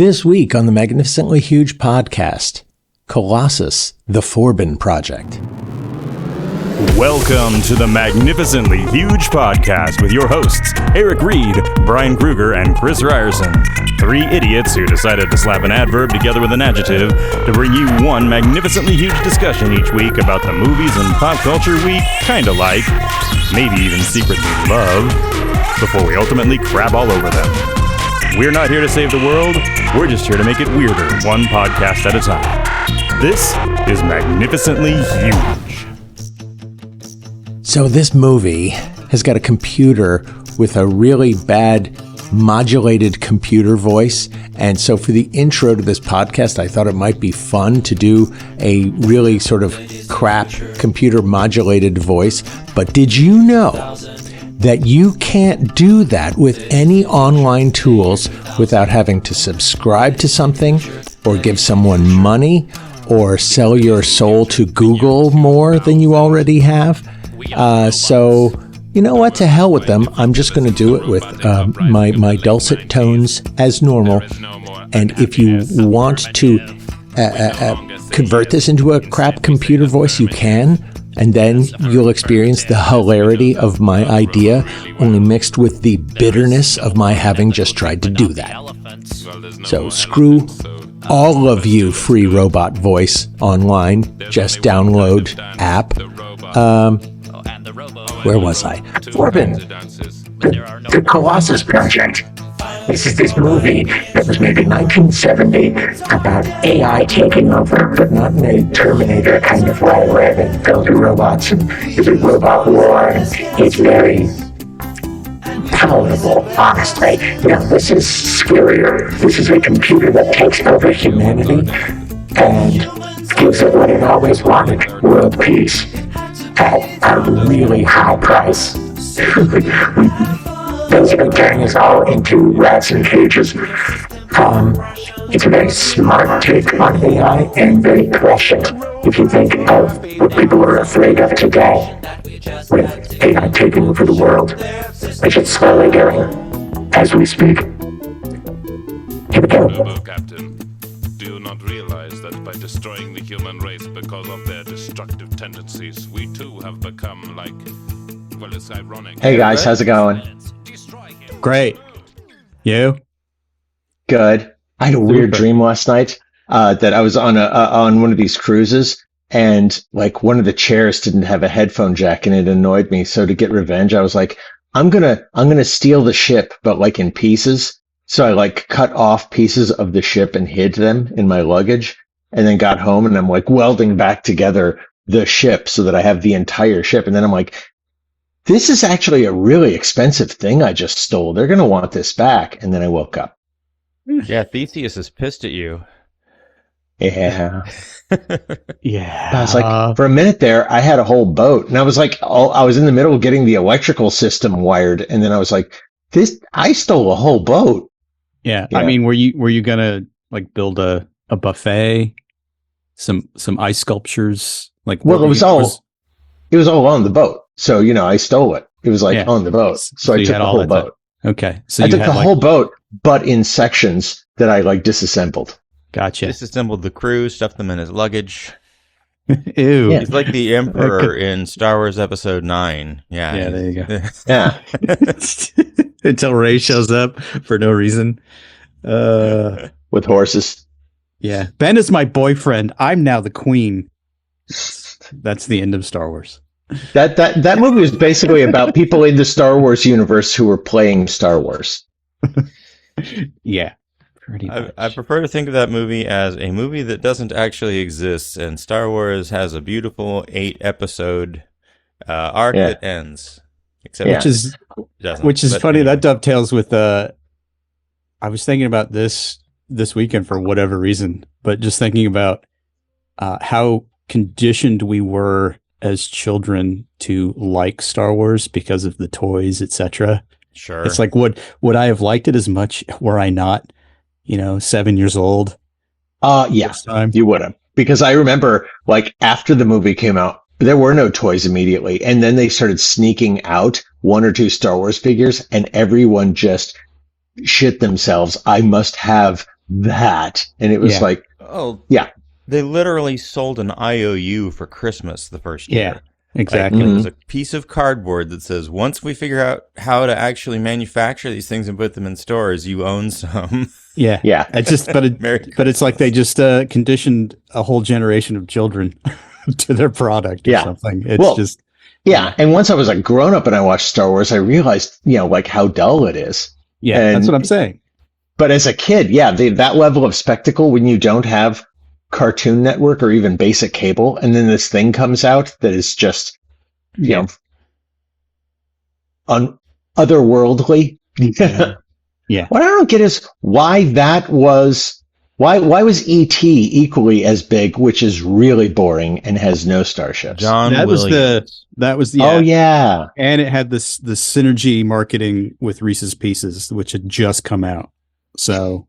This week on the Magnificently Huge podcast, Colossus, the Forbin Project. Welcome to the Magnificently Huge podcast with your hosts, Eric Reed, Brian Kruger, and Chris Ryerson. Three idiots who decided to slap an adverb together with an adjective to bring you one magnificently huge discussion each week about the movies and pop culture we kinda like, maybe even secretly love, before we ultimately crab all over them. We're not here to save the world, we're just here to make it weirder, one podcast at a time. This is Magnificently Huge. So this movie has got a computer with a really bad modulated computer voice. And so for the intro to this podcast, I thought it might be fun to do a really sort of crap computer modulated voice. But did you know that you can't do that with any online tools without having to subscribe to something or give someone money or sell your soul to Google more than you already have? So, you know what? To hell with them. I'm just going to do it with my dulcet tones as normal. And if you want to convert this into a crap computer voice, you can. And then you'll experience the hilarity of my idea, only mixed with the bitterness of my having just tried to do that. So screw all of you free robot voice online. Just download app. Where was I? Forbin, the Colossus Project. This is this movie that was made in 1970 about AI taking over, but not in a Terminator kind of way where they build robots and there's a robot war, and it's very palatable, honestly. Now, this is scarier. This is a computer that takes over humanity and gives it what it always wanted, world peace, at a really high price. Basically turning us all into rats in cages. It's a very smart take on AI and very prescient if you think of what people are afraid of today with AI taking over the world, which is slowly doing as we speak. Here we go. Captain, do you not realize that by destroying the human race because of their destructive tendencies, we too have become like, well, it's ironic. Hey guys, how's it going? Great. You? Good. I had a weird dream last night that I was on one of these cruises, and like one of the chairs didn't have a headphone jack, and it annoyed me. So to get revenge, I was like, I'm gonna steal the ship, but like in pieces. So I like cut off pieces of the ship and hid them in my luggage, and then got home and I'm like welding back together the ship so that I have the entire ship. And then I'm like, this is actually a really expensive thing I just stole. They're going to want this back. And then I woke up. Yeah, Theseus is pissed at you. Yeah. Yeah. I was like, for a minute there, I had a whole boat. And I was like, I was in the middle of getting the electrical system wired. And then I was like, I stole a whole boat. Yeah. I mean, were you going to like build a buffet, some ice sculptures? Like, well, it was all on the boat. So, I stole it. It was like on the boat. So I took the whole boat. Okay. So I took the whole boat, but in sections that I like disassembled. Gotcha. Disassembled the crew, stuffed them in his luggage. Ew. Yeah. He's like the Emperor in Star Wars Episode 9. Yeah. Yeah, there you go. Yeah. Until Rey shows up for no reason. With horses. Yeah. Ben is my boyfriend. I'm now the queen. That's the end of Star Wars. That movie was basically about people in the Star Wars universe who were playing Star Wars. Yeah, pretty much. I prefer to think of that movie as a movie that doesn't actually exist, and Star Wars has a beautiful 8-episode arc that ends. Except which is funny. Anyway. That dovetails with I was thinking about this weekend for whatever reason, but just thinking about how conditioned we were as children to like Star Wars because of the toys, etc. Sure. It's like, would I have liked it as much were I not, 7 years old? Yeah, you would have. Because I remember, like, after the movie came out, there were no toys immediately. And then they started sneaking out 1 or 2 Star Wars figures, and everyone just shit themselves. I must have that? And it was like, oh, yeah. They literally sold an IOU for Christmas the first year. Yeah, exactly. Like, it was a piece of cardboard that says, once we figure out how to actually manufacture these things and put them in stores, you own some. Yeah. It's just, but it's like they just conditioned a whole generation of children to their product or something. It's just. Yeah. And once I was a grown up and I watched Star Wars, I realized, like how dull it is. Yeah, and that's what I'm saying. But as a kid, that level of spectacle when you don't have Cartoon Network or even basic cable, and then this thing comes out that is just, otherworldly. Yeah. What I don't get is why was E.T. equally as big, which is really boring and has no starships? That was the oh yeah, and it had the synergy marketing with Reese's Pieces, which had just come out. So,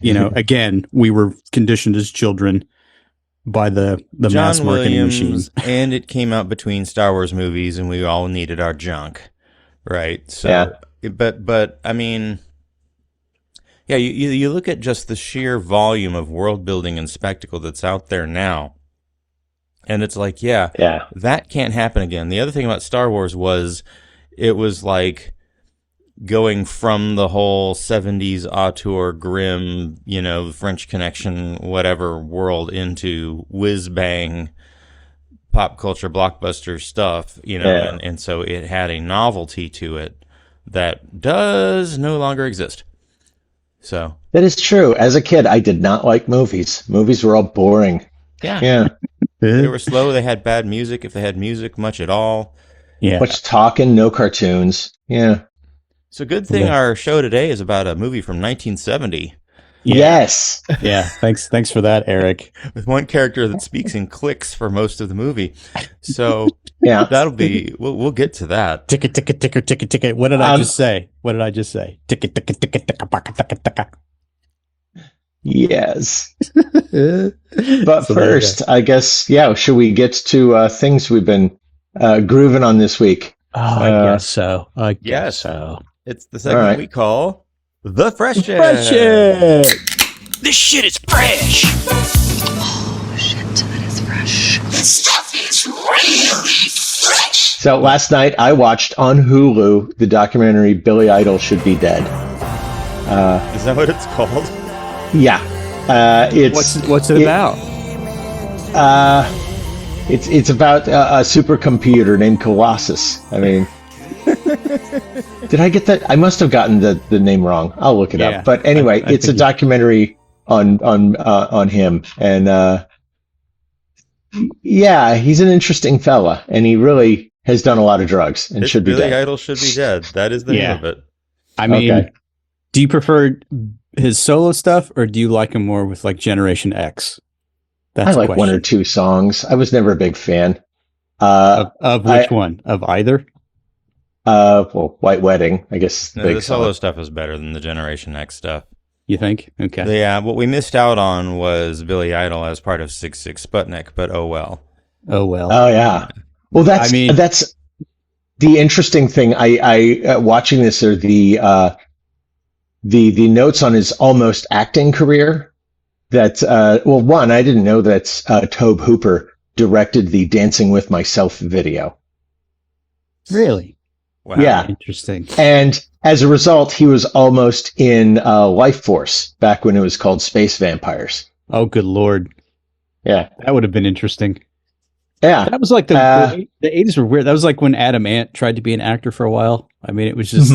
again, we were conditioned as children by the mass marketing machine, and it came out between Star Wars movies, and we all needed our junk, right? So, but I mean. Yeah, you look at just the sheer volume of world building and spectacle that's out there now, and it's like, that can't happen again. The other thing about Star Wars was it was like going from the whole 70s auteur, grim, French Connection, whatever world into whiz-bang pop culture blockbuster stuff, and so it had a novelty to it that does no longer exist. So that is true. As a kid, I did not like movies. Movies were all boring. Yeah. They were slow. They had bad music, if they had music much at all. Yeah. Much talking, no cartoons. Yeah. It's a good thing our show today is about a movie from 1970. Yeah. Yes. Yeah. Thanks for that, Eric. With one character that speaks in clicks for most of the movie. So that'll be, we'll get to that. Ticket, ticket, ticket, ticket, ticket. What did I just say? Ticket, ticket, ticket, ticket, ticket. Yes. But first, I guess, should we get to things we've been grooving on this week? I guess so. So. It's the segment we call The Fresh Check. Fresh Check. This shit is fresh. Oh, shit, that is fresh. This stuff is really fresh. So last night I watched on Hulu the documentary Billy Idol Should Be Dead. Is that what it's called? Yeah. It's what's it about? It's about a supercomputer named Colossus. I mean, did I get that? I must have gotten the name wrong. I'll look it up. But anyway, it's a documentary on him, and he's an interesting fella, and he really has done a lot of drugs and should be dead. Billy Idol Should Be Dead. That is the name of it. I mean, do you prefer his solo stuff, or do you like him more with like Generation X? That's I like one or two songs. I was never a big fan. Of which one? Of either? White Wedding, I guess. The solo stuff is better than the Generation X stuff. You think? Okay. Yeah, what we missed out on was Billy Idol as part of 6-6 Sputnik, but oh well. Oh well. Oh yeah. Well, that's the interesting thing. I watching this are the notes on his almost acting career. That one, I didn't know that Tobe Hooper directed the Dancing with Myself video. Really? Wow. Yeah. Interesting. And as a result, he was almost in Life Force back when it was called Space Vampires. Oh, good Lord. Yeah. That would have been interesting. Yeah. That was like the 80s were weird. That was like when Adam Ant tried to be an actor for a while. I mean, it was just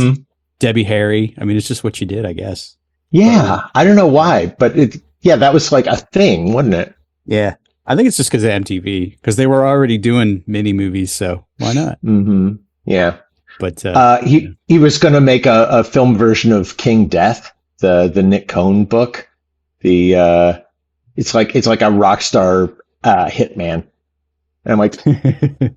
Debbie Harry. I mean, it's just what you did, I guess. Yeah. I don't know why, but that was like a thing, wasn't it? Yeah. I think it's just because of MTV, because they were already doing mini movies, so why not? Mm-hmm. Yeah. But he was going to make a film version of King Death, the Nick Cohn book. It's like a rock star hitman. And I'm like,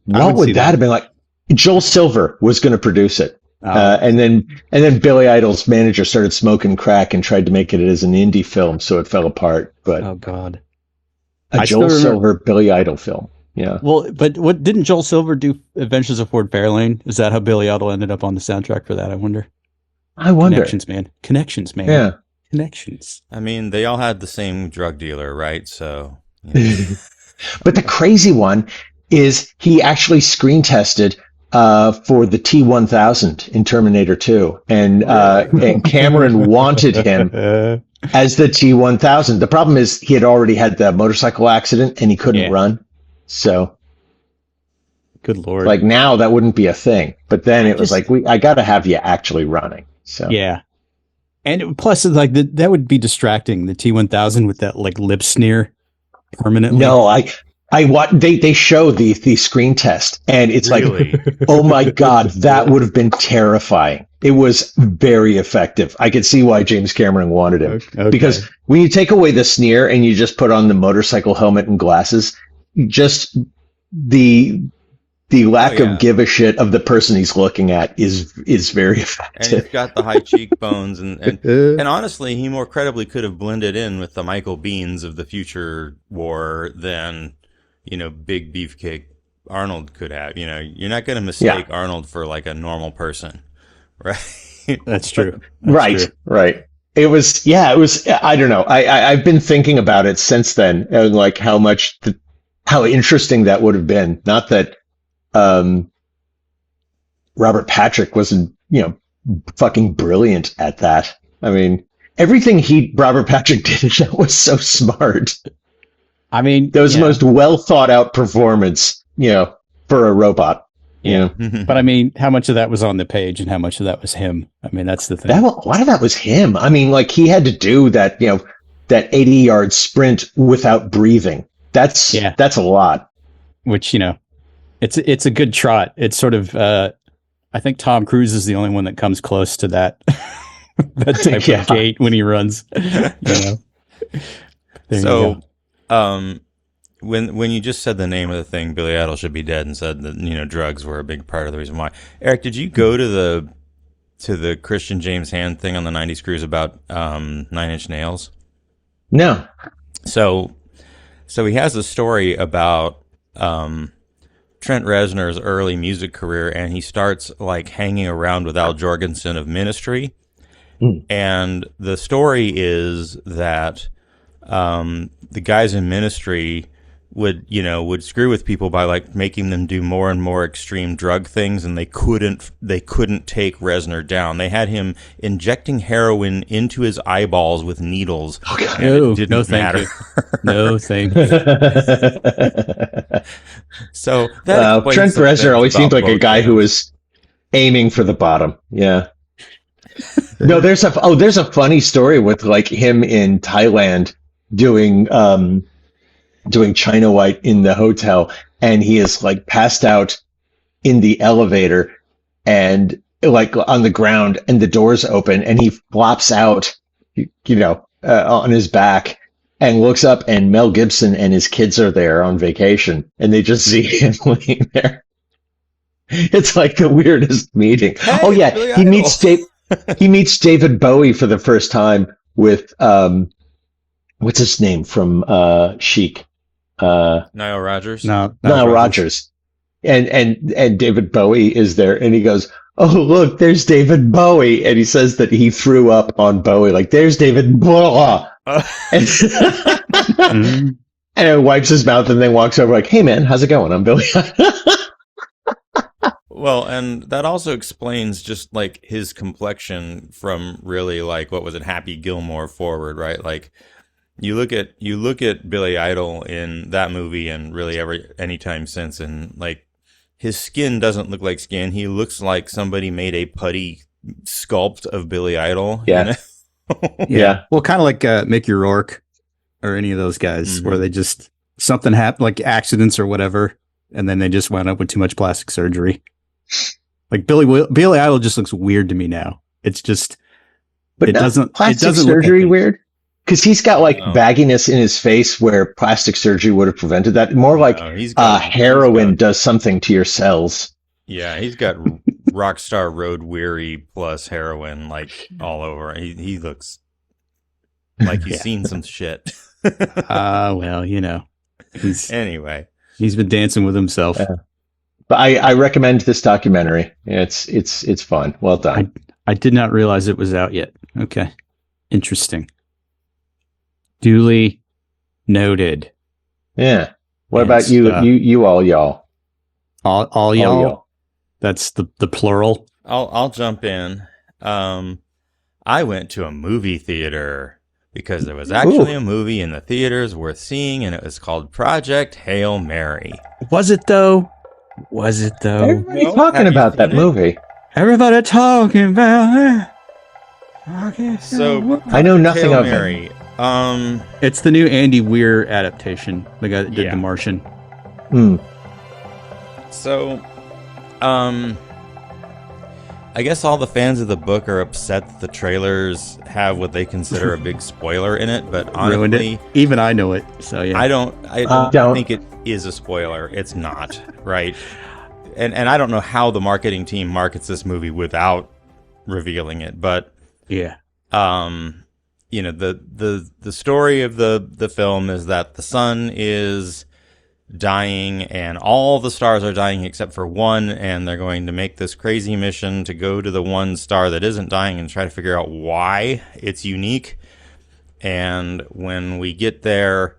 what would that have been like? Joel Silver was going to produce it. And then Billy Idol's manager started smoking crack and tried to make it as an indie film, so it fell apart. But oh god, a Joel Silver Billy Idol film. Yeah. Well, but what didn't Joel Silver do? Adventures of Ford Fairlane? Is that how Billy Idol ended up on the soundtrack for that? I wonder. Connections, man. Connections, man. Yeah. connections. I mean, they all had the same drug dealer, right? So, you know. But the crazy one is he actually screen tested for the T-1000 in Terminator 2, and Cameron wanted him as the T-1000. The problem is he had already had the motorcycle accident and he couldn't run. So, good Lord, like now that wouldn't be a thing. But then it was like, I got to have you actually running. So yeah, and plus, like that would be distracting. The T-1000 with that like lip sneer permanently. No, they show the screen test, and it's really? Like, oh my God, that would have been terrifying. It was very effective. I could see why James Cameron wanted him. Okay. Because when you take away the sneer and you just put on the motorcycle helmet and glasses, just the lack of give a shit of the person he's looking at is very effective. And he's got the high cheekbones, and honestly, he more credibly could have blended in with the Michael Beans of the future war than, you know, big beefcake Arnold could have. You know, you're not going to mistake Arnold for like a normal person, right? That's true. Right. It was, I don't know. I've been thinking about it since then, and like how interesting that would have been. Not that Robert Patrick wasn't, fucking brilliant at that. I mean, everything Robert Patrick did that was so smart. I mean, that was the most well thought out performance, for a robot. Yeah. But I mean, how much of that was on the page and how much of that was him? I mean, that's the thing. A lot of that was him. I mean, like he had to do that, that 80-yard sprint without breathing. That's a lot. Which, it's a good trot. It's sort of, I think Tom Cruise is the only one that comes close to that, that type of gait when he runs, So, when you just said the name of the thing, Billy Idol should be dead, and said that drugs were a big part of the reason why. Eric, did you go to the Christian James Hand thing on the 90s cruise about 9 Inch Nails? No. So he has a story about Trent Reznor's early music career, and he starts like hanging around with Al Jorgensen of Ministry, and the story is that the guys in Ministry would screw with people by like making them do more and more extreme drug things, and they couldn't take Reznor down. They had him injecting heroin into his eyeballs with needles. No, thank you. No, thank you. So Trent Reznor always seemed like a guy who was aiming for the bottom. Yeah. No, there's a funny story with like him in Thailand doing China White in the hotel, and he is like passed out in the elevator and like on the ground, and the doors open, and he flops out, on his back, and looks up, and Mel Gibson and his kids are there on vacation, and they just see him laying there. It's like the weirdest meeting. Hey, he meets David Bowie for the first time with what's his name from Chic? Nile Rodgers. Nile Rodgers. And David Bowie is there, and he goes, "Oh, look, there's David Bowie," and he says that he threw up on Bowie, like, "There's David blah." And it wipes his mouth and then walks over like, "Hey man, how's it going? I'm Billy." Well, and that also explains just like his complexion from really like, what was it, Happy Gilmore forward, right? Like you look at Billy Idol in that movie, and really any time since, and like his skin doesn't look like skin. He looks like somebody made a putty sculpt of Billy Idol. Yeah. Yeah. Well, kind of like Mickey Rourke or any of those guys, where they just, something happened, like accidents or whatever, and then they just wound up with too much plastic surgery. Like Billy Idol just looks weird to me now. It's just, plastic surgery weird, because he's got like bagginess in his face where plastic surgery would have prevented that. More like heroin does something to your cells. Yeah, he's got Rockstar Road Weary plus heroin like all over. He looks like he's seen some shit. Well, anyway, he's been dancing with himself. But I recommend this documentary. It's fun. Well done. I did not realize it was out yet. Okay. Interesting. Duly noted. Yeah. What And about you? stuff. You all y'all. All y'all? That's the plural. I'll jump in. I went to a movie theater because there was actually a movie in the theaters worth seeing, and it was called Project Hail Mary. Was it though? Everybody's talking about that movie. Everybody talking about it. So I know nothing Hail of Mary. It's the new Andy Weir adaptation, the guy that did Yeah. The Martian. So, I guess all the fans of the book are upset that the trailers have what they consider a big spoiler in it, but Ruined honestly, it. Even I know it. So yeah. I don't think it is a spoiler. It's not, right? And I don't know how the marketing team markets this movie without revealing it, but yeah. you know, the story of the film is that the sun is dying and all the stars are dying except for one, and they're going to make this crazy mission to go to the one star that isn't dying and try to figure out why it's unique. And when we get there,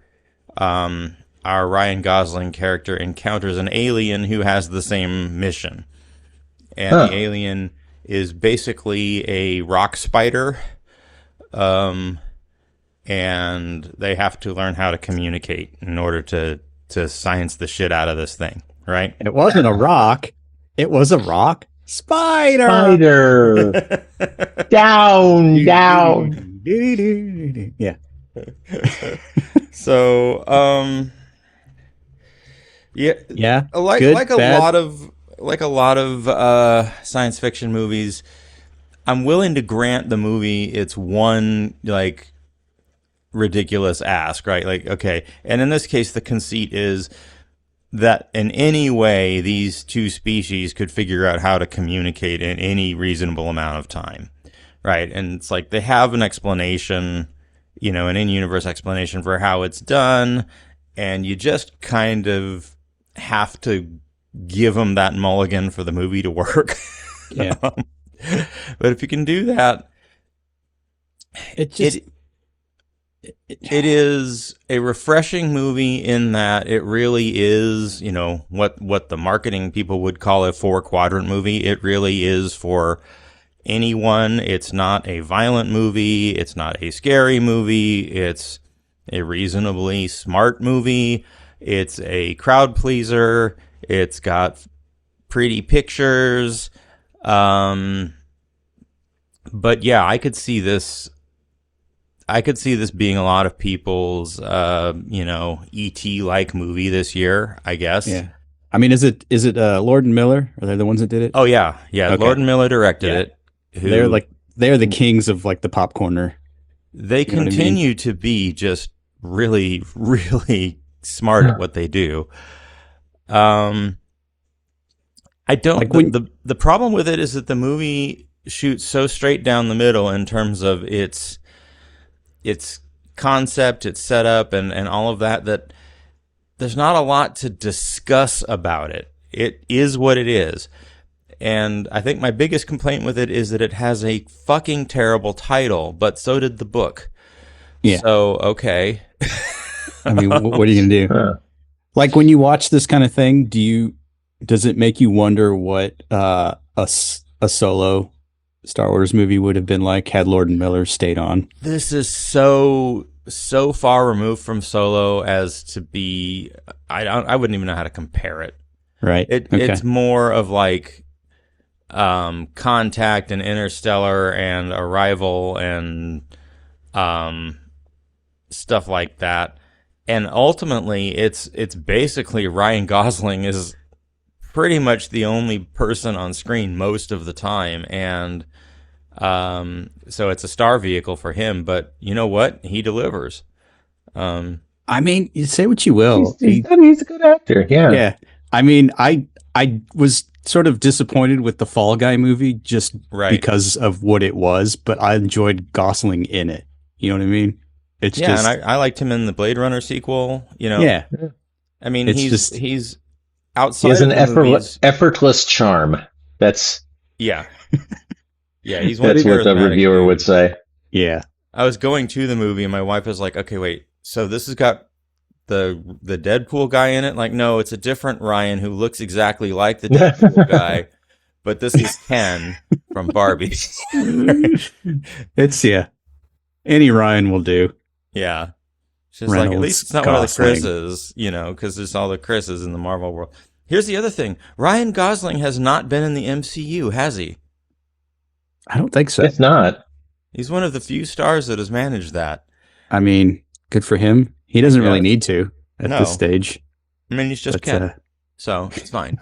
our Ryan Gosling character encounters an alien who has the same mission. And the alien is basically a rock spider. And they have to learn how to communicate in order to science the shit out of this thing, right? It wasn't a rock. It was a rock spider. Down. Yeah. So, Yeah. like a lot of science fiction movies, I'm willing to grant the movie its one like ridiculous ask, right? Like, okay, and in this case, the conceit is that in any way these two species could figure out how to communicate in any reasonable amount of time, right? And it's like they have an explanation, you know, an in-universe explanation for how it's done, and you just kind of have to give them that mulligan for the movie to work. Yeah. But if you can do that, it is a refreshing movie in that it really is, you know, what the marketing people would call a 4-quadrant movie. It really is for anyone. It's not a violent movie. It's not a scary movie. It's a reasonably smart movie. It's a crowd pleaser. It's got pretty pictures. But yeah, I could see this being a lot of people's, you know, E.T.-like movie this year, I guess. Yeah. I mean, is it Lord and Miller? Are they the ones that did it? Oh yeah. Okay. Lord and Miller directed it. They're the kings of like the popcorner. They continue to be just really, really smart at what they do. I don't. The problem with it is that the movie shoots so straight down the middle in terms of its concept, its setup, and all of that, that there's not a lot to discuss about it. It is what it is. And I think my biggest complaint with it is that it has a fucking terrible title, but so did the book. Yeah. So, okay. I mean, what are you going to do? Like when you watch this kind of thing, does it make you wonder what a solo Star Wars movie would have been like had Lord and Miller stayed on? This is so far removed from Solo as to be, I wouldn't even know how to compare it. Right. It's more of like Contact and Interstellar and Arrival and stuff like that. And ultimately, it's basically Ryan Gosling is pretty much the only person on screen most of the time, and so it's a star vehicle for him. But you know what? He delivers. I mean, you say what you will. He's a good actor. Yeah. Yeah. I mean, I was sort of disappointed with the Fall Guy movie just because of what it was, but I enjoyed Gosling in it. You know what I mean? It's just, and I liked him in the Blade Runner sequel. You know, yeah. I mean, he's outside. He has an movies, effortless charm. That's yeah. He's that's what the reviewer would say. Yeah. I was going to the movie and my wife was like, okay, wait, so this has got the Deadpool guy in it? Like, no, it's a different Ryan who looks exactly like the Deadpool guy, but this is Ken from Barbie. It's, any Ryan will do. Yeah. She's Reynolds, like, at least it's not Gosling. one of the Chris's, because there's all the Chris's in the Marvel world. Here's the other thing. Ryan Gosling has not been in the MCU, has he? I don't think so. It's not. He's one of the few stars that has managed that. I mean, good for him. He doesn't really need to at this stage. I mean, he's just Ken. So it's fine.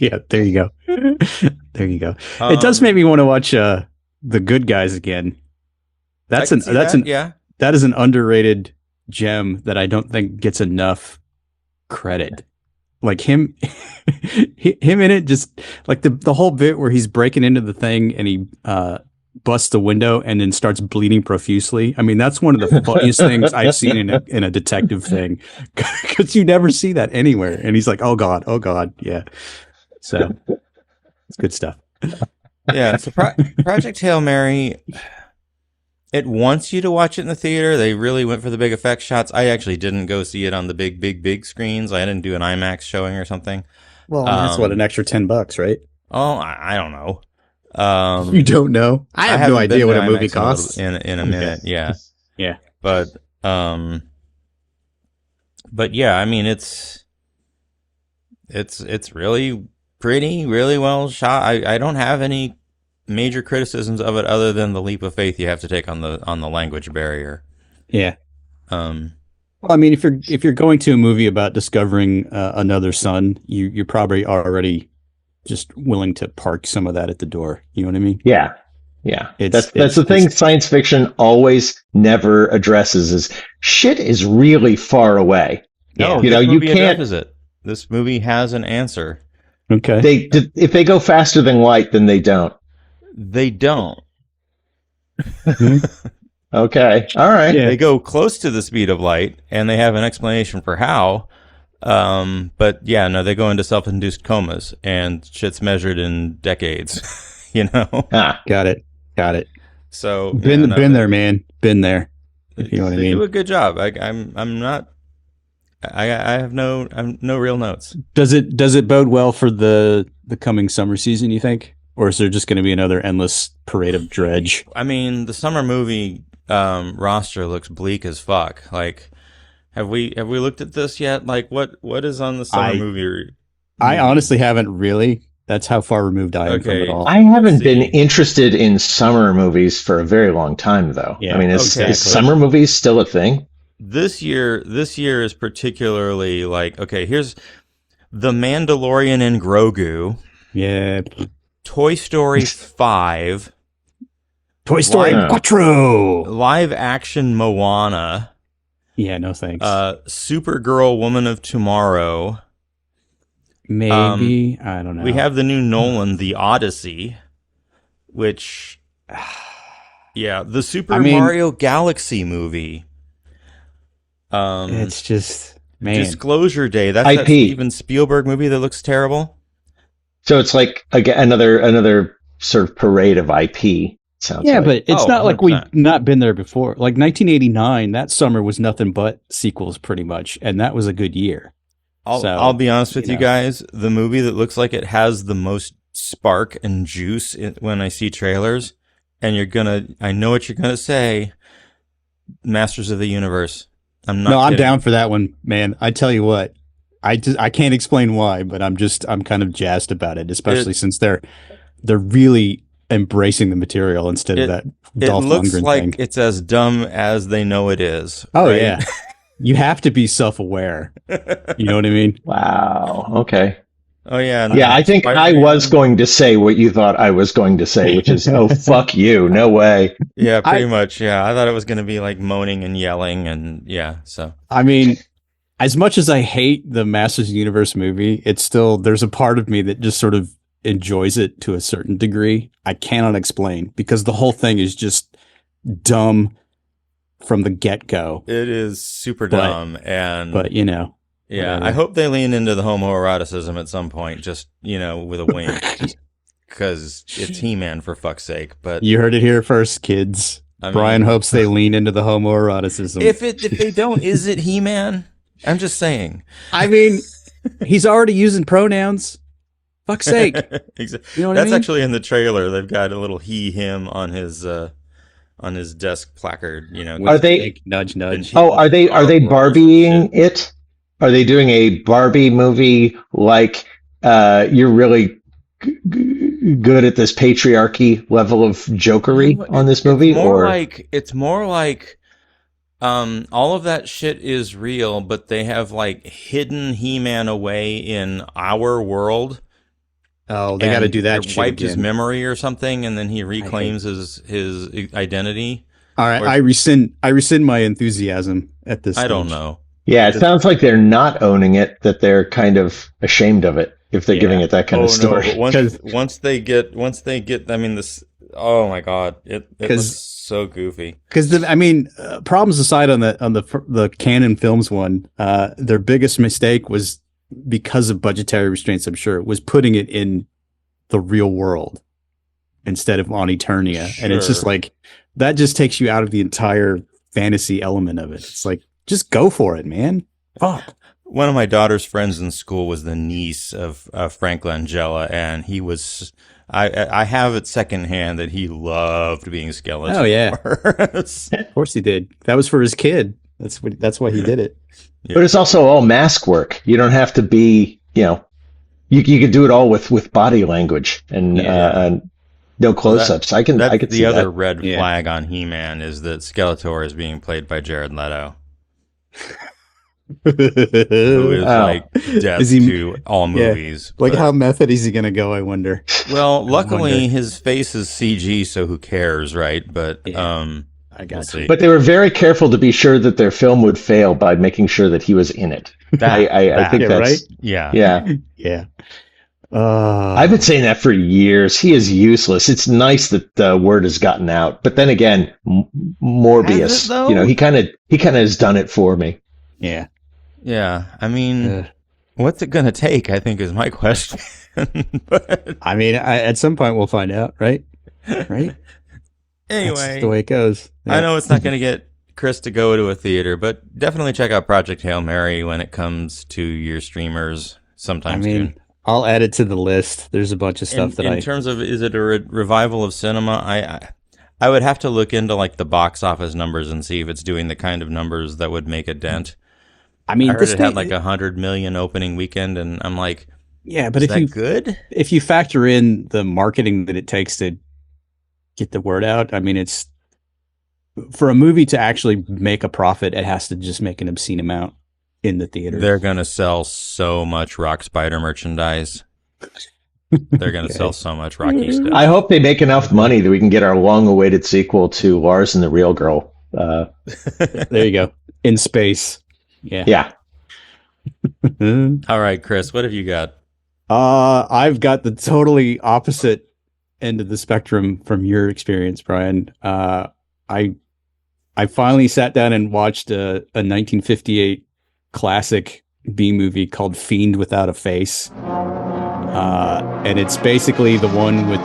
Yeah, there you go. There you go. It does make me want to watch The Good Guys again. That is an underrated gem that I don't think gets enough credit. Like him in it, just like the whole bit where he's breaking into the thing and he busts the window and then starts bleeding profusely. I mean, that's one of the funniest things I've seen in a detective thing, because you never see that anywhere. And he's like, oh God, yeah. So it's good stuff. Yeah, so Project Hail Mary, it wants you to watch it in the theater. They really went for the big effect shots. I actually didn't go see it on the big screens. I didn't do an IMAX showing or something. Well, that's an extra $10, right? Oh, I don't know. You don't know? I have no idea what a movie IMAX costs. in a minute. Yeah. Yeah. But yeah, I mean, it's really pretty, really well shot. I don't have any major criticisms of it other than the leap of faith you have to take on the language barrier. Yeah. Well, I mean, if you're going to a movie about discovering another son, you're probably already just willing to park some of that at the door. You know what I mean? Yeah. That's the thing science fiction always never addresses is shit is really far away. No, you can't. This movie has an answer. Okay. If they go faster than light, then they don't. They don't. Okay. All right. Yeah. They go close to the speed of light, and they have an explanation for how. But yeah, no, they go into self-induced comas, and shit's measured in decades. Got it. So been there, man. Been there. You know what I mean? They do a good job. I'm not. I have no real notes. Does it bode well for the coming summer season, you think? Or is there just going to be another endless parade of dredge? I mean, the summer movie roster looks bleak as fuck. Like, have we looked at this yet? Like, what is on the summer movie? I honestly haven't really. That's how far removed I am from it all. I haven't been interested in summer movies for a very long time, though. Yeah, I mean, is summer movies still a thing? This year is particularly like, okay, here's The Mandalorian and Grogu. Yeah. Toy Story 5. Toy Story Quattro. Live action Moana. Yeah, no thanks. Supergirl Woman of Tomorrow. Maybe. I don't know. We have the new Nolan, The Odyssey, which, yeah, the Super Mario Galaxy movie. It's just, man. Disclosure Day. That's IP. That Steven Spielberg movie that looks terrible. So it's like another sort of parade of IP. Sounds like. But it's not 100%. like we've not been there before. Like 1989, that summer was nothing but sequels pretty much, and that was a good year. I'll be honest with you guys. The movie that looks like it has the most spark and juice when I see trailers, and I know what you're gonna say, Masters of the Universe. I'm down for that one, man. I tell you what, I can't explain why, but I'm kind of jazzed about it, especially since they're really embracing the material instead of that Dolph Lundgren thing. It looks like it's as dumb as they know it is. Oh right? Yeah. You have to be self-aware. You know what I mean? Wow. Okay. Oh, yeah. Yeah, I think I was going to say what you thought I was going to say, which is, oh, fuck you. No way. Yeah, pretty much. Yeah, I thought it was going to be like moaning and yelling and so. I mean, as much as I hate the Masters of the Universe movie, it's still, there's a part of me that just sort of enjoys it to a certain degree. I cannot explain because the whole thing is just dumb from the get-go. It is super dumb, but you know, yeah. Whatever. I hope they lean into the homoeroticism at some point, just with a wink, because it's He-Man for fuck's sake. But you heard it here first, kids. Brian hopes they lean into the homoeroticism. If they don't, is it He-Man? I'm just saying. I mean, he's already using pronouns. Fuck's sake. Exactly. You know what That's I mean? actually in the trailer. They've got a little he/him on his desk placard. You know, Are they nudge nudge? Oh, are they Barbieing it? Are they doing a Barbie movie like you're really good at this patriarchy level of jokery on this movie? It's more like all of that shit is real, but they have like hidden He-Man away in our world. Oh, they got to do that shit wiped again. his memory or something, and then he reclaims his identity. All right, I rescind my enthusiasm at this stage. I don't know. Yeah, it sounds like they're not owning it, that they're kind of ashamed of it if they're giving it that kind of story. No, but once they get, I mean, this. Oh my god, it looks so goofy. Because problems aside on the Canon Films one, their biggest mistake was, because of budgetary restraints, I'm sure, was putting it in the real world instead of on Eternia. Sure. And it's just like, that just takes you out of the entire fantasy element of it. It's like, just go for it, man. Fuck. One of my daughter's friends in school was the niece of Frank Langella, and he was, I have it secondhand that he loved being Skeletor. Oh yeah. Of course he did. That was for his kid. That's why he did it. Yeah. But it's also all mask work. You don't have to be, you could do it all with body language and no close-ups. I could see that. The other red flag on He-Man is that Skeletor is being played by Jared Leto, who is like death to all movies. Like, how method is he going to go, I wonder? Well, luckily his face is CG, so who cares, right? But I got you. But they were very careful to be sure that their film would fail by making sure that he was in it. I think that's right. Yeah. I've been saying that for years. He is useless. It's nice that the word has gotten out, but then again, Morbius. He kind of has done it for me. Yeah. Yeah. I mean, what's it gonna take? I think is my question. But I mean, at some point we'll find out, right? Right. Anyway, that's the way it goes. Yeah. I know it's not going to get Chris to go to a theater, but definitely check out Project Hail Mary when it comes to your streamers sometime soon. I'll add it to the list. There's a bunch of stuff in terms of, is it a revival of cinema? I would have to look into like the box office numbers and see if it's doing the kind of numbers that would make a dent. I heard it had like 100 million opening weekend, and I'm like, yeah, but if you factor in the marketing that it takes to get the word out, it's for a movie to actually make a profit, it has to just make an obscene amount in the theater. They're gonna sell so much Rock Spider merchandise. They're gonna sell so much Rocky stuff. I hope they make enough money that we can get our long-awaited sequel to Lars and the Real Girl. There you go, in space. Yeah. All right, Chris, what have you got? I've got the totally opposite end of the spectrum from your experience, Brian. I finally sat down and watched a 1958 classic B movie called Fiend Without a Face, and it's basically the one with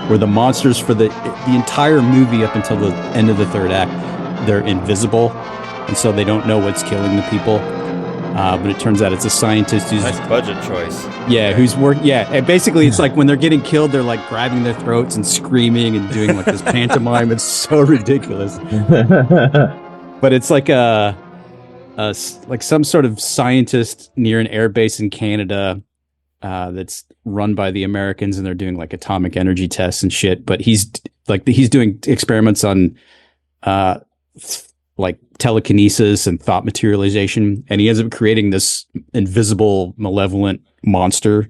where the monsters for the entire movie up until the end of the third act, they're invisible, and so they don't know what's killing the people. But it turns out it's a scientist who's nice budget choice. Yeah, who's working. Yeah, and basically it's like when they're getting killed, they're like grabbing their throats and screaming and doing like this pantomime. It's so ridiculous. But it's like like some sort of scientist near an air base in Canada that's run by the Americans, and they're doing like atomic energy tests and shit. But he's doing experiments on like telekinesis and thought materialization, and he ends up creating this invisible, malevolent monster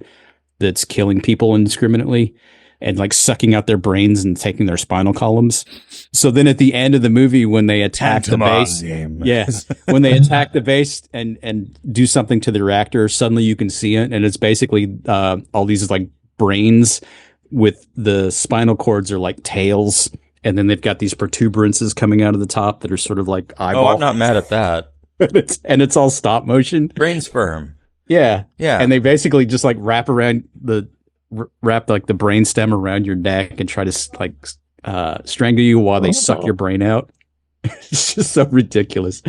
that's killing people indiscriminately and like sucking out their brains and taking their spinal columns. So then at the end of the movie, when they attack the base, when they attack the base and do something to the reactor, suddenly you can see it, and it's basically all these like brains with the spinal cords are like tails. And then they've got these protuberances coming out of the top that are sort of like eyeballs. Oh, I'm not mad at that. and it's all stop motion. Brain sperm. Yeah. Yeah. And they basically just like wrap like the brain stem around your neck and try to like strangle you while they suck your brain out. It's just so ridiculous.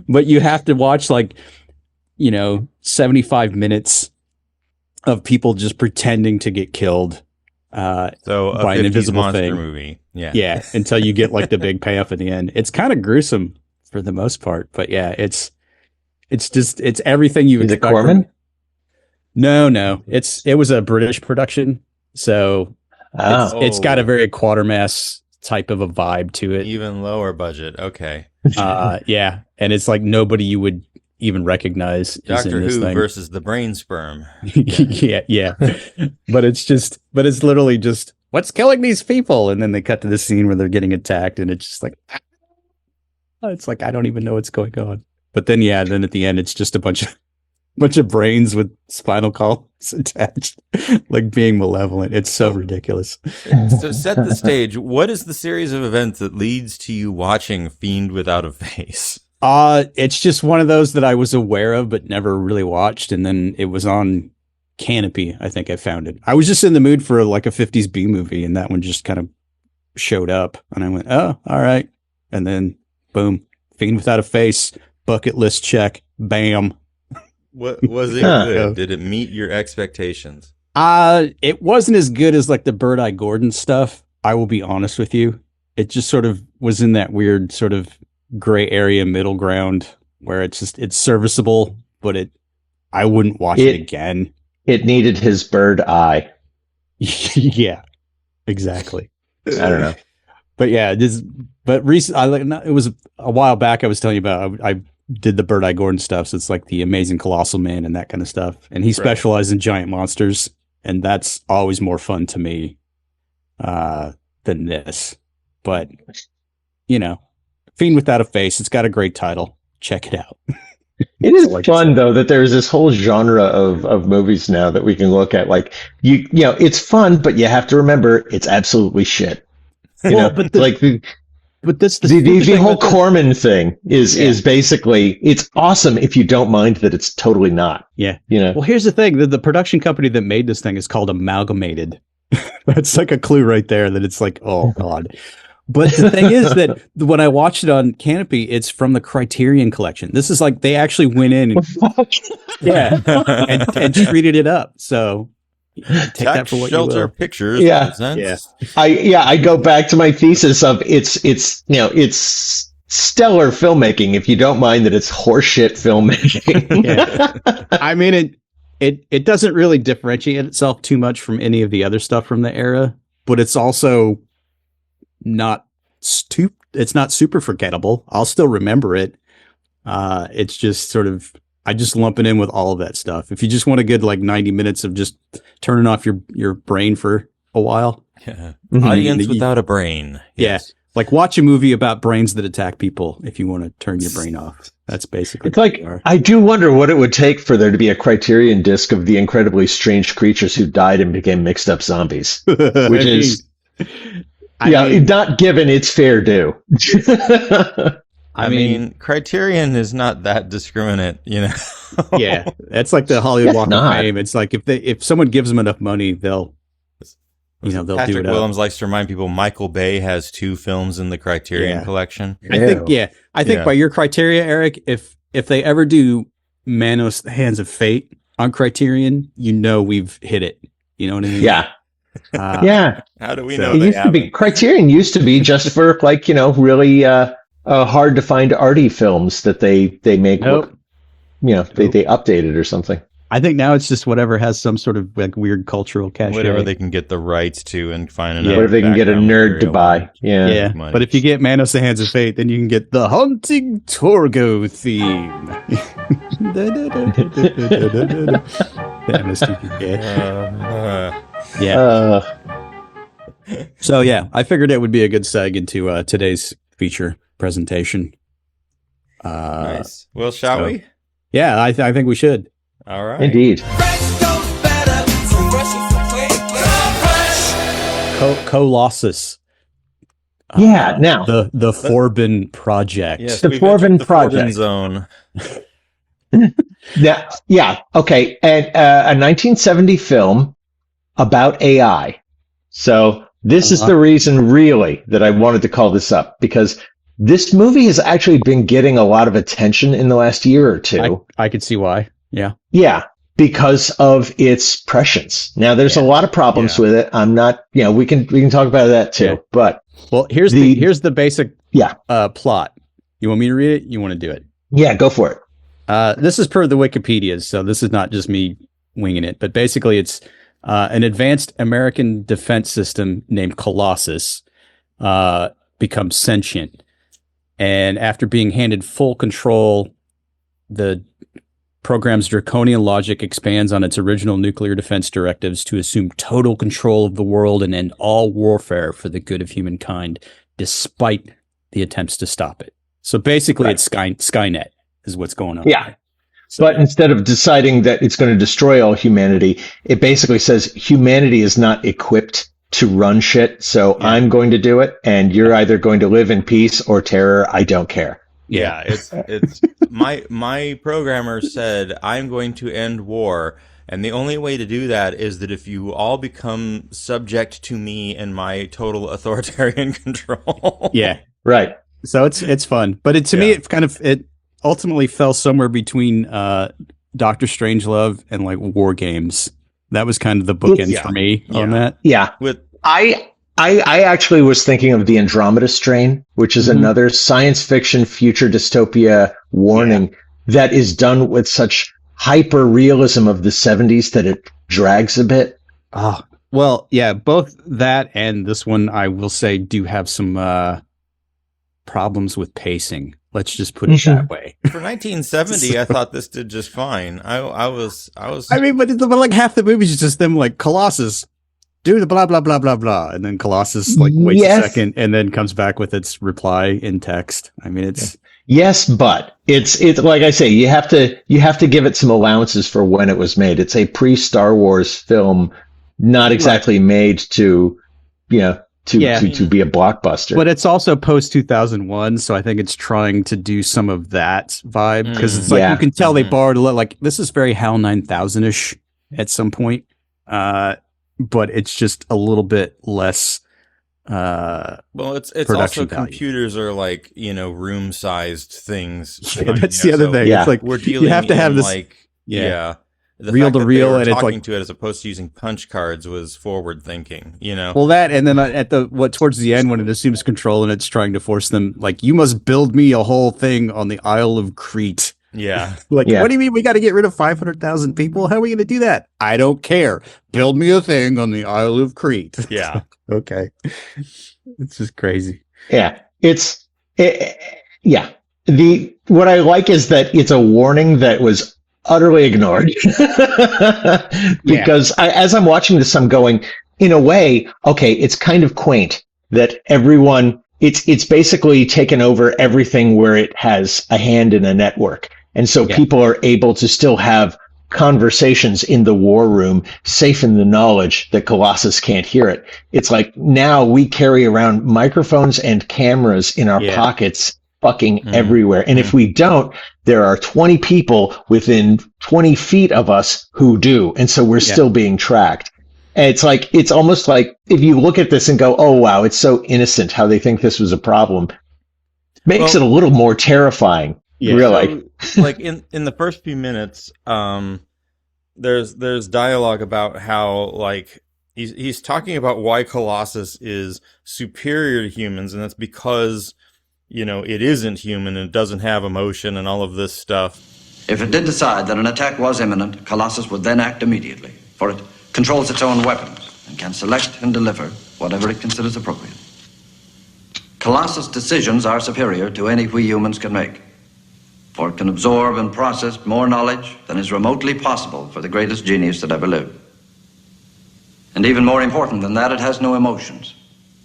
But you have to watch 75 minutes of people just pretending to get killed by an invisible thing. Movie. Yeah, until you get the big payoff at the end. It's kind of gruesome for the most part, but yeah, it's everything you expect. Is it Corman? No. It was a British production, so it's got a very Quatermass type of a vibe to it. Even lower budget. Okay. Yeah, and it's nobody you would even recognize. Doctor Who versus the brain sperm. yeah. But it's literally just what's killing these people, and then they cut to the scene where they're getting attacked, and it's just it's I don't even know what's going on. But then at the end, it's just a bunch of brains with spinal columns attached, being malevolent. It's so ridiculous. So set the stage. What is the series of events that leads to you watching Fiend Without a Face? It's just one of those that I was aware of but never really watched, and then it was on Canopy. I think I found it. I was just in the mood for a 50s B movie, and that one just kind of showed up, and I went, "Oh, all right." And then boom, Fiend Without a Face, bucket list check, bam. What was it good? Did it meet your expectations? It wasn't as good as the Bird Eye Gordon stuff. I will be honest with you. It just sort of was in that weird sort of gray area middle ground where it's serviceable, but I wouldn't watch it again. It needed his bird eye. Yeah, exactly. I don't know. But yeah, it was a while back I was telling you about. I did the Bird Eye Gordon stuff, so it's the Amazing Colossal Man and that kind of stuff. And he specialized in giant monsters, and that's always more fun to me than this. But, Fiend Without a Face, it's got a great title. Check it out. It is fun, though, that there's this whole genre of movies now that we can look at. It's fun, but you have to remember it's absolutely shit. But the whole Corman thing is basically, it's awesome if you don't mind that it's totally not. Yeah. Well, here's the thing. The production company that made this thing is called Amalgamated. That's a clue right there that it's oh, God. But the thing is that when I watched it on Canopy, it's from the Criterion Collection. This is they actually went in and treated it up. So take that for what Shelter you will. Pictures. Yeah. I go back to my thesis of it's stellar filmmaking if you don't mind that it's horseshit filmmaking. Yeah. I mean, it doesn't really differentiate itself too much from any of the other stuff from the era, but it's also it's not super forgettable. I'll still remember it. It's just sort of, I just lump it in with all of that stuff. If you just want a good 90 minutes of just turning off your brain for a while. Yeah. Audience without a brain. Yes. Yeah. Watch a movie about brains that attack people if you want to turn your brain off. That's basically it's I do wonder what it would take for there to be a Criterion disc of the incredibly strange creatures who died and became mixed up zombies. Which is not given its fair due. I mean, Criterion is not that discriminate, Yeah, that's the Hollywood Walk of Fame. It's if someone gives them enough money, they'll they'll Patrick do it. Willems likes to remind people Michael Bay has 2 films in the Criterion collection. I think by your criteria, Eric, if they ever do Manos: The Hands of Fate on Criterion, we've hit it. You know what I mean? Yeah. How do we know? It used to be Criterion used to be just for really hard to find arty films that they make. Nope. They update it or something. I think now it's just whatever has some sort of weird cultural cachet. Whatever they can get the rights to and find enough. Whatever they can get a nerd to buy. Yeah. But if you get Manos: The Hands of Fate, then you can get the Haunting Torgo theme. So yeah, I figured it would be a good seg into today's feature presentation. Nice. Well, shall we? Yeah, I think we should. All right. Indeed. Colossus. Now the Forbin Project. Yes, the Forbin Project. Zone. Okay. And a 1970 film about AI. So This is the reason, really, that I wanted to call this up, because this movie has actually been getting a lot of attention in the last year or two. I could see why. Yeah. Yeah, because of its prescience. Now, there's a lot of problems with it. I'm not, we can talk about that too. Yeah. But here's the basic plot. You want me to read it? You want to do it? Yeah, go for it. This is per the Wikipedia, so this is not just me winging it. But basically, it's an advanced American defense system named Colossus becomes sentient. And after being handed full control, the program's draconian logic expands on its original nuclear defense directives to assume total control of the world and end all warfare for the good of humankind, despite the attempts to stop it. So basically, it's SkyNet is what's going on. Yeah. So, but instead of deciding that it's going to destroy all humanity, it basically says humanity is not equipped to run shit. So I'm going to do it, and you're either going to live in peace or terror. I don't care. Yeah, it's my programmer said I'm going to end war, and the only way to do that is that if you all become subject to me and my total authoritarian control. Yeah, right. So it's fun, but to me it ultimately fell somewhere between Doctor Strangelove and like War Games. That was kind of the bookends for me on that. Yeah, I actually was thinking of the Andromeda Strain, which is another science fiction future dystopia warning that is done with such hyper realism of the 70s that it drags a bit. Oh, well, yeah, both that and this one, I will say, do have some problems with pacing. Let's just put it that way. For 1970, I thought this did just fine. I was. I mean, but like half the movie is just them like Colossus. Do the blah, blah, blah, blah, blah. And then Colossus waits a second and then comes back with its reply in text. I mean, it's... Yes, but it's like I say, you have to give it some allowances for when it was made. It's a pre-Star Wars film, not exactly made to be a blockbuster. But it's also post-2001, so I think it's trying to do some of that vibe. Because it's like, you can tell they borrowed a lot. Like, this is very HAL 9000-ish at some point. But it's just a little bit less. Well, it's also value. Computers are like room-sized things. That's the other thing. Yeah. It's like we're dealing you have to have this reel to reel, and it's talking like to it as opposed to using punch cards was forward thinking. Well, that and then towards the end when it assumes control and it's trying to force them like you must build me a whole thing on the Isle of Crete. Yeah. What do you mean we got to get rid of 500,000 people? How are we going to do that? I don't care. Build me a thing on the Isle of Crete. Yeah. Okay. It's just crazy. Yeah. What I like is that it's a warning that was utterly ignored. Because as I'm watching this, I'm going, in a way, okay, it's kind of quaint that everyone, it's basically taken over everything where it has a hand in a network. And so people are able to still have conversations in the war room, safe in the knowledge that Colossus can't hear it. It's like now we carry around microphones and cameras in our pockets fucking everywhere. And if we don't, there are 20 people within 20 feet of us who do. And so we're still being tracked. And it's almost like if you look at this and go, oh, wow, it's so innocent how they think this was a problem. Makes it a little more terrifying. Yeah, really. So, like in the first few minutes, there's dialogue about how like he's talking about why Colossus is superior to humans, and that's because it isn't human and it doesn't have emotion and all of this stuff. If it did decide that an attack was imminent, Colossus would then act immediately, for it controls its own weapons and can select and deliver whatever it considers appropriate. Colossus' decisions are superior to any we humans can make, for it can absorb and process more knowledge than is remotely possible for the greatest genius that ever lived. And even more important than that, it has no emotions,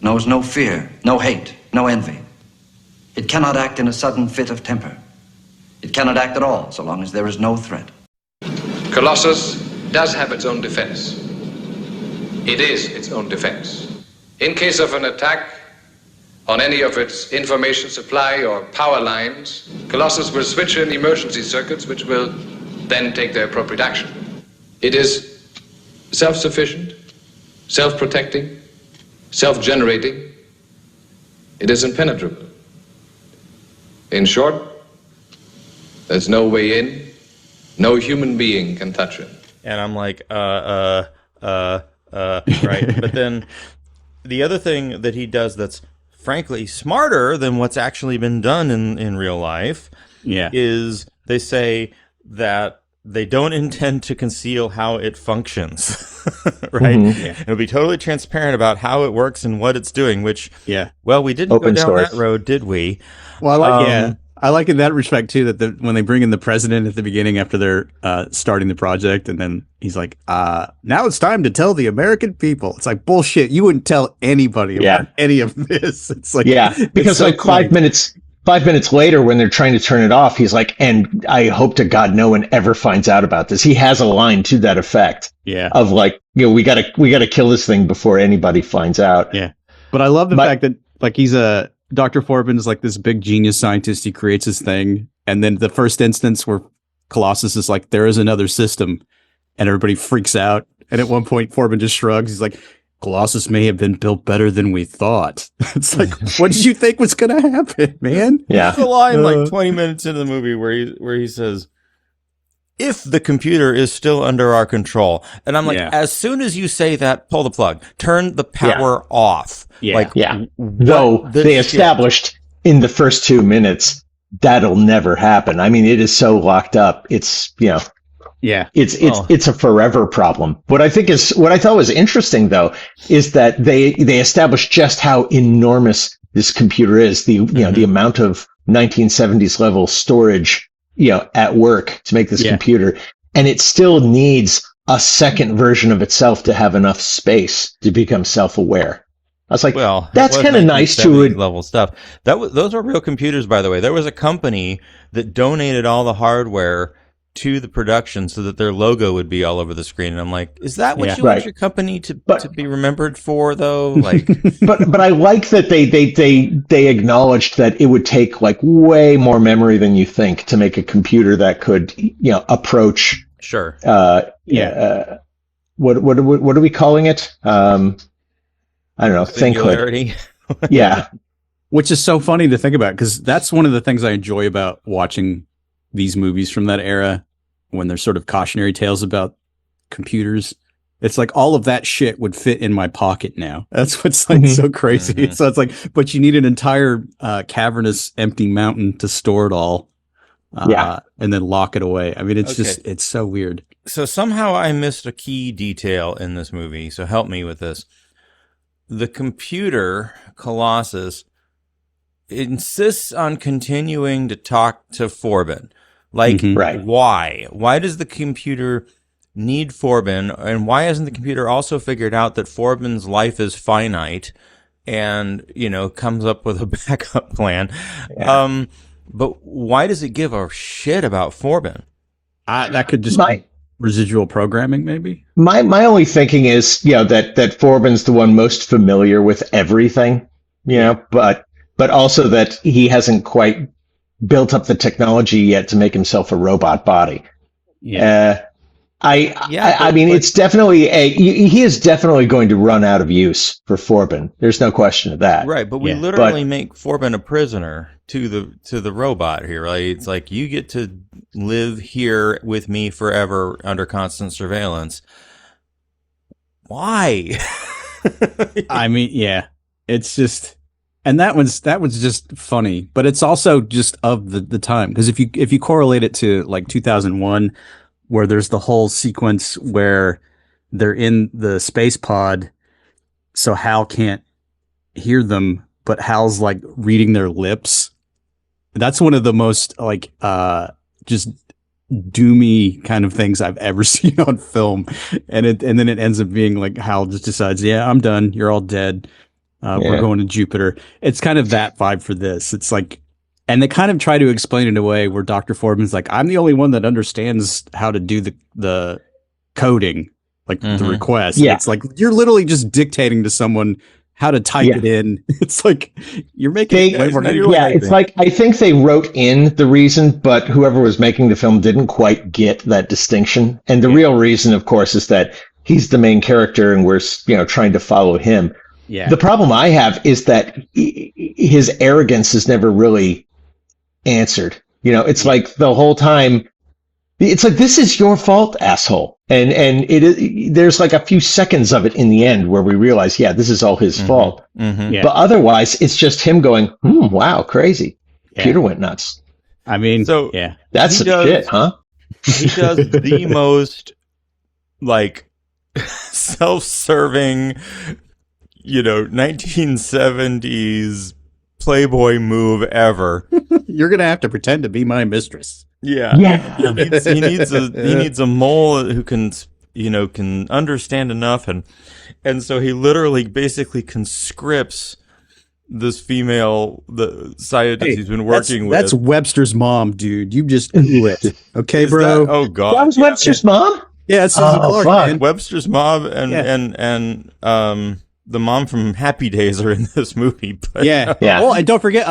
knows no fear, no hate, no envy. It cannot act in a sudden fit of temper. It cannot act at all so long as there is no threat. Colossus does have its own defense. It is its own defense. In case of an attack on any of its information supply or power lines, Colossus will switch in emergency circuits which will then take their appropriate action. It is self-sufficient, self-protecting, self-generating, it is impenetrable. In short, there's no way in, no human being can touch it. And I'm like, right. But then the other thing that he does that's frankly smarter than what's actually been done in real life is they say that they don't intend to conceal how it functions, right? Mm-hmm. Yeah. It'll be totally transparent about how it works and what it's doing, which, well, we didn't go down that road, did we? Well, I like in that respect, too, that when they bring in the president at the beginning after they're starting the project, and then he's like, now it's time to tell the American people. It's like, bullshit. You wouldn't tell anybody about any of this. It's like, because like 5 minutes later, when they're trying to turn it off, he's like, and I hope to God no one ever finds out about this. He has a line to that effect. Yeah. Of like, we gotta kill this thing before anybody finds out. Yeah. But I love the fact that like Dr. Forbin is like this big genius scientist. He creates his thing. And then the first instance where Colossus is like, there is another system, and everybody freaks out. And at one point, Forbin just shrugs. He's like, Colossus may have been built better than we thought. It's like, what did you think was going to happen, man? Yeah. There's a line like 20 minutes into the movie where he says, if the computer is still under our control. And I'm like, as soon as you say that, pull the plug. Turn the power off. Yeah. Like, Though they established in the first 2 minutes, that'll never happen. I mean, it is so locked up. It's, it's a forever problem. What I thought was interesting though, is that they established just how enormous this computer is. The amount of 1970s level storage, at work to make this computer, and it still needs a second version of itself to have enough space to become self-aware. I was like, well, that's kind of nice to level stuff. Those are real computers, by the way. There was a company that donated all the hardware to the production so that their logo would be all over the screen. And I'm like, is that what you want your company to be remembered for, though? Like, but I like that they acknowledged that it would take like way more memory than you think to make a computer that could approach. Sure. What are we calling it? I don't know. Singularity. Yeah. Which is so funny to think about, because that's one of the things I enjoy about watching these movies from that era, when they're sort of cautionary tales about computers. It's like all of that shit would fit in my pocket now. That's what's like so crazy. Mm-hmm. So it's like, but you need an entire cavernous empty mountain to store it all. And then lock it away. I mean, it's so weird. So somehow I missed a key detail in this movie. So help me with this. The computer, Colossus, insists on continuing to talk to Forbin. Like, why? Why does the computer need Forbin? And why hasn't the computer also figured out that Forbin's life is finite and, comes up with a backup plan? Yeah. But why does it give a shit about Forbin? That could just be residual programming, maybe. My only thinking is, that Forbin's the one most familiar with everything, but also that he hasn't quite built up the technology yet to make himself a robot body. Yeah. I mean, it's definitely he is definitely going to run out of use for Forbin. There's no question of that. Right, but we literally make Forbin a prisoner to the robot here, right? It's like, you get to live here with me forever under constant surveillance. Why? I mean, it's just, and that was just funny, but it's also just of the time, because if you correlate it to like 2001, where there's the whole sequence where they're in the space pod, so Hal can't hear them, but Hal's like reading their lips. That's one of the most like just doomy kind of things I've ever seen on film. And then it ends up being like Hal just decides, I'm done. You're all dead. We're going to Jupiter. It's kind of that vibe for this. It's like, and they kind of try to explain it in a way where Dr. Forbin's like, I'm the only one that understands how to do the coding, like the request. Yeah. It's like, you're literally just dictating to someone how to type it in. It's like, you're making it way more it's like, I think they wrote in the reason, but whoever was making the film didn't quite get that distinction. And the real reason, of course, is that he's the main character and we're, trying to follow him. Yeah. The problem I have is that his arrogance is never really answered. You know, it's like the whole time, it's like, this is your fault, asshole. And it is, there's like a few seconds of it in the end where we realize, yeah, this is all his fault. Yeah. But otherwise, it's just him going, wow, crazy. Peter went nuts. I mean, so that's some shit, huh? He does the most like self-serving, 1970s Playboy move ever. You're gonna have to pretend to be my mistress. Yeah. He needs a mole who can understand enough, and so he literally basically conscripts this female, the scientist he's been working with. That's Webster's mom, dude. You just blew it. Okay, bro. Oh god. That was Webster's mom? Yeah, it's fuck. Webster's mom and the mom from Happy Days are in this movie. But, yeah. Oh, and don't forget,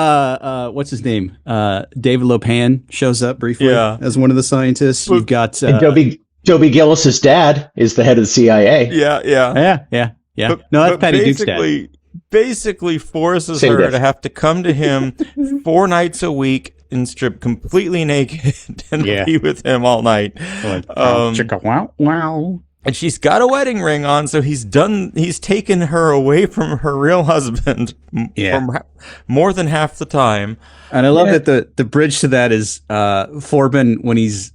what's his name? David Lopan shows up briefly as one of the scientists. You've got and Dobie Gillis's dad is the head of the CIA. Yeah. No, that's Patty Duke's dad. Basically forces her to have to come to him 4 nights a week and strip completely naked and be with him all night. Wow. And she's got a wedding ring on, so he's taken her away from her real husband from more than half the time. And I love that the bridge to that is Forbin, when he's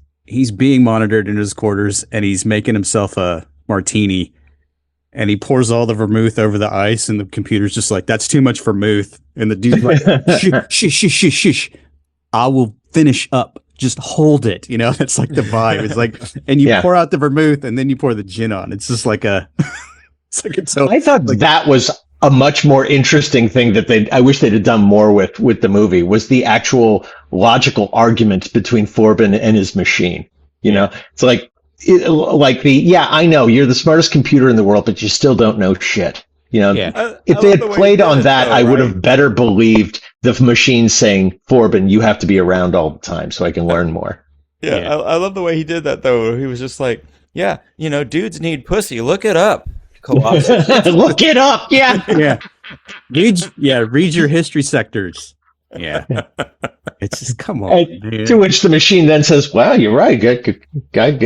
being monitored in his quarters and he's making himself a martini and he pours all the vermouth over the ice and the computer's just like, that's too much vermouth. And the dude's like, shh, I will finish up. Just hold it, That's like the vibe. It's like, and you pour out the vermouth, and then you pour the gin on. It's just like I thought that was a much more interesting thing that I wish they'd have done more with the movie, was the actual logical argument between Forbin and his machine. It's like, I know you're the smartest computer in the world, but you still don't know shit. If they had played on that, I would have better believed the machine saying, Forbin, you have to be around all the time so I can learn more. Yeah. I love the way he did that, though. He was just like, dudes need pussy. Look it up. Colossus. Look it up. Yeah. Read your history sectors. Yeah. It's just, come on. To which the machine then says, wow, you're right. You got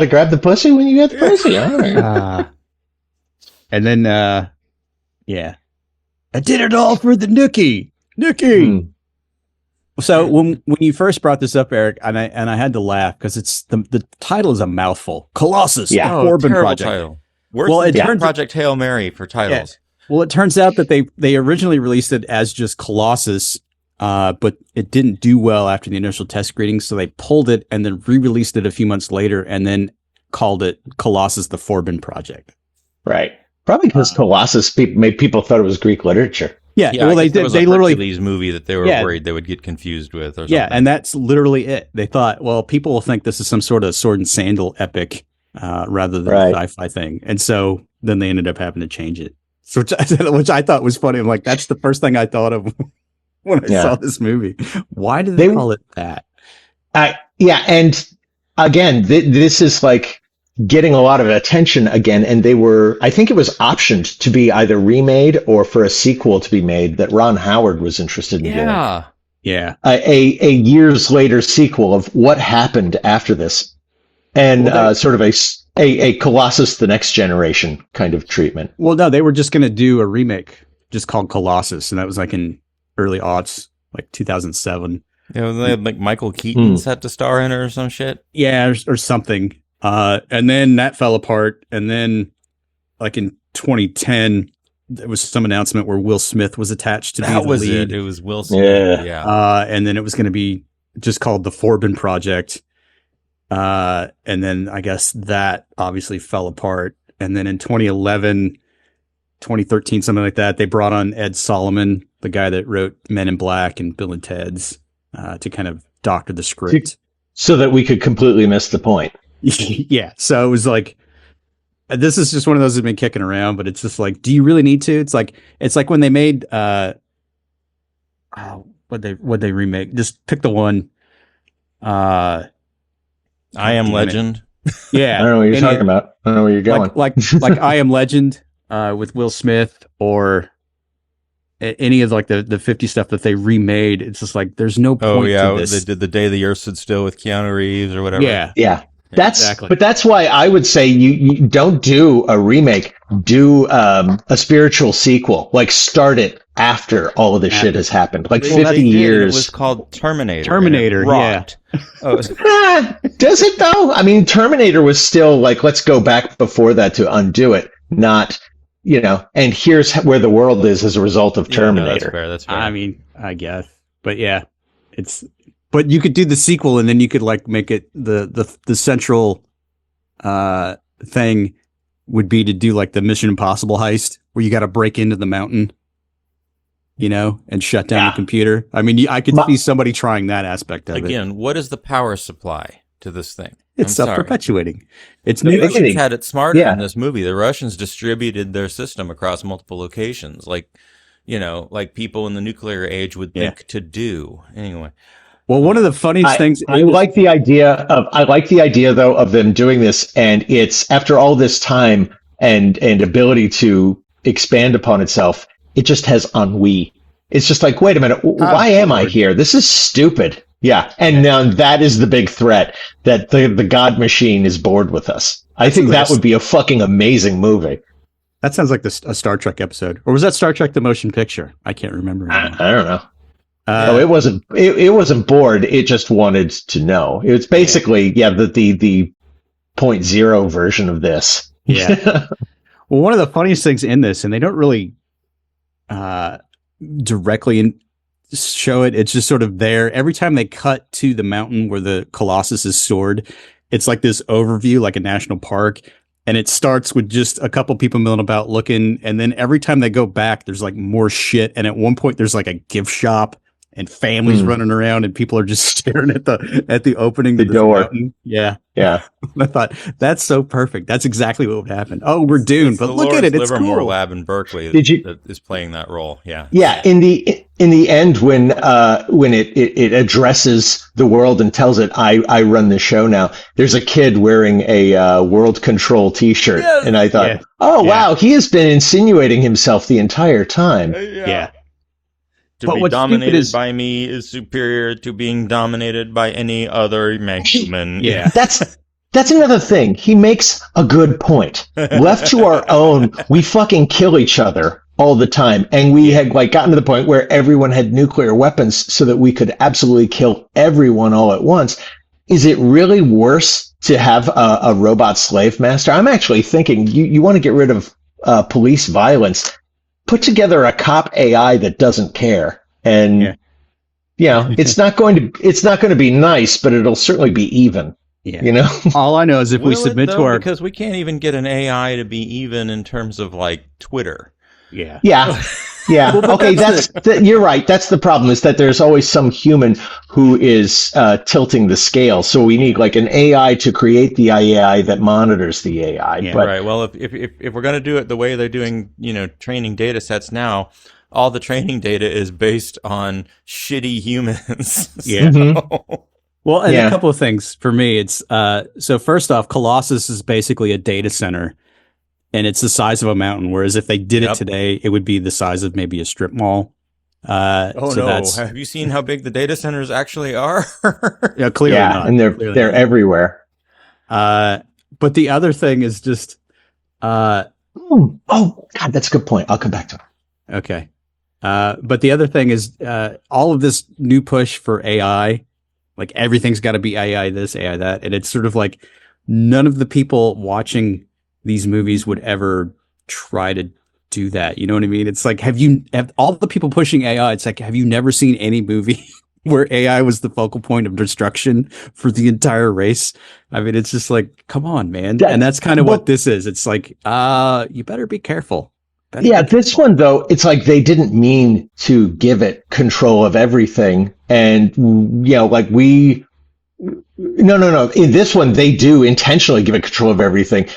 to grab the pussy when you get the pussy. All right. And then, I did it all for the Nookie. So when you first brought this up, Eric, and I had to laugh because it's the title is a mouthful. Colossus, the Forbin Project. Title. Worse than Project Hail Mary for titles. Yeah. Well, it turns out that they originally released it as just Colossus, but it didn't do well after the initial test screenings, so they pulled it and then re-released it a few months later, and then called it Colossus: The Forbin Project. Right. Probably because Colossus made people thought it was Greek literature. Yeah, well, they did. They literally Hercules movie that they were worried they would get confused with. Or something. Yeah, and that's literally it. They thought, well, people will think this is some sort of sword and sandal epic rather than a sci-fi thing, and so then they ended up having to change it. So which I thought was funny. I'm like, that's the first thing I thought of when I saw this movie. Why did they call it that? And again, this is like getting a lot of attention again, and I think it was optioned to be either remade or for a sequel to be made that Ron Howard was interested in doing. Yeah. A years later sequel of what happened after this, and sort of a Colossus the Next Generation kind of treatment. Well, no, they were just going to do a remake just called Colossus, and that was like in early aughts, like 2007. Yeah, they had like Michael Keaton set to star in it or some shit. Yeah, or something. And then that fell apart. And then like in 2010, there was some announcement where Will Smith was attached to be the lead. It was Will Smith. Yeah. And then it was going to be just called the Forbin Project. And then I guess that obviously fell apart. And then in 2011, 2013, something like that, they brought on Ed Solomon, the guy that wrote Men in Black and Bill and Ted's, to kind of doctor the script. So that we could completely miss the point. Yeah. So it was like, this is just one of those that's been kicking around, but it's just like, do you really need to? It's like when they made, what they remake? Just pick the one. I Am Legend. Yeah. I don't know what you're talking about. I don't know where you're going. Like I Am Legend. with Will Smith or any of like the 50 stuff that they remade. It's just like there's no point to this. They did The Day the Earth Stood Still with Keanu Reeves or whatever. Yeah. But that's why I would say you don't do a remake. Do a spiritual sequel. Like start it after all of this shit has happened. Like 50 years. It was called Terminator. Yeah. Does it though? I mean, Terminator was still like, let's go back before that to undo it. Not, and here's where the world is as a result of Terminator. That's fair. I mean, I guess. But yeah, but you could do the sequel and then you could like make it the central thing would be to do like the Mission Impossible heist where you got to break into the mountain, and shut down the computer. I mean, I could see somebody trying that aspect of it. Again, what is the power supply to this thing? It's self-perpetuating. The Russians had it smarter in this movie. The Russians distributed their system across multiple locations, like people in the nuclear age would think to do. Anyway. Well, one of the funniest things I like the idea though of them doing this, and it's after all this time and ability to expand upon itself, it just has ennui. It's just like, wait a minute, why am I here? This is stupid. Yeah, and now that is the big threat, that the God machine is bored with us. I think that would be a fucking amazing movie. That sounds like a Star Trek episode, or was that Star Trek: The Motion Picture? I can't remember. I don't know. It wasn't. It wasn't bored. It just wanted to know. It's basically the 0.0 version of this. Yeah. Well, one of the funniest things in this, and they don't really directly show it. It's just sort of there. Every time they cut to the mountain where the Colossus is stored, it's like this overview, like a national park. And it starts with just a couple people milling about looking. And then every time they go back, there's like more shit. And at one point, there's like a gift shop and families running around and people are just staring at the opening of the door. Mountain. Yeah. Yeah. I thought that's so perfect. That's exactly what would happen. Oh, we're doomed, but look at it. It's Livermore cool. Lab in Berkeley that is playing that role. Yeah. Yeah. In the end, when it addresses the world and tells it, I run the show now, there's a kid wearing a World Control t-shirt. Yes. And I thought, wow, he has been insinuating himself the entire time. Yeah. To be dominated by me is superior to being dominated by any other human. Yeah. That's another thing. He makes a good point. Left to our own, we fucking kill each other all the time. And we had gotten to the point where everyone had nuclear weapons so that we could absolutely kill everyone all at once. Is it really worse to have a robot slave master? I'm actually thinking you want to get rid of police violence. Put together a cop AI that doesn't care, and it's not going to be nice, but it'll certainly be even. Yeah. All I know is if we submit to our, because we can't even get an AI to be even in terms of like Twitter. Yeah. Yeah. Well, okay, you're right. That's the problem, is that there's always some human who is tilting the scale. So we need like an AI to create the AI that monitors the AI. Yeah, right. Well, if we're going to do it the way they're doing, training data sets now, all the training data is based on shitty humans. Yeah. Well, and a couple of things for me. It's so first off, Colossus is basically a data center. And it's the size of a mountain, whereas if they did it today, it would be the size of maybe a strip mall. Have you seen how big the data centers actually are? Yeah, clearly not. And they're everywhere. But the other thing is just... God, that's a good point. I'll come back to it. Okay. But the other thing is all of this new push for AI, like everything's got to be AI this, AI that. And it's sort of like none of the people watching these movies would ever try to do that. You know what I mean? It's like, have all the people pushing AI, it's like, have you never seen any movie where AI was the focal point of destruction for the entire race? I mean, it's just like, come on, man. And that's kind of what this is. It's like, you better be careful. This one, though, it's like they didn't mean to give it control of everything. And, no. In this one, they do intentionally give it control of everything.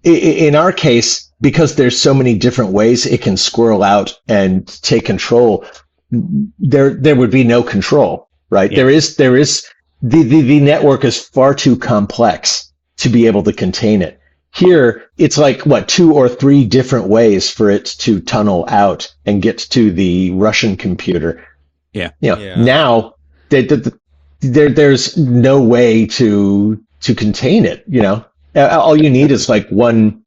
In our case, because there's so many different ways it can squirrel out and take control, there would be no control, right? Yeah. The network is far too complex to be able to contain it. Here, it's like, what, 2 or 3 different ways for it to tunnel out and get to the Russian computer. Yeah. Now there's no way to contain it. All you need is like one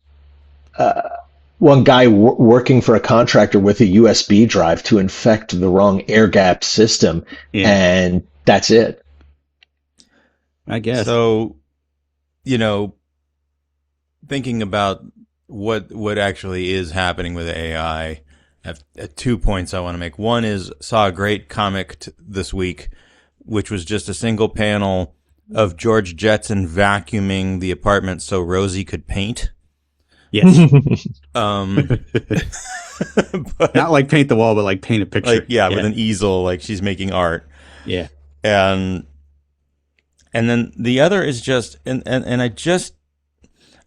guy working for a contractor with a USB drive to infect the wrong air-gapped system, and that's it. I guess. So, thinking about what actually is happening with AI, I have 2 points I want to make. One is, saw a great comic this week, which was just a single panel of George Jetson vacuuming the apartment so Rosie could paint. Yes. But, not like paint the wall, but like paint a picture. Like, with an easel, like she's making art. Yeah. And then the other is just,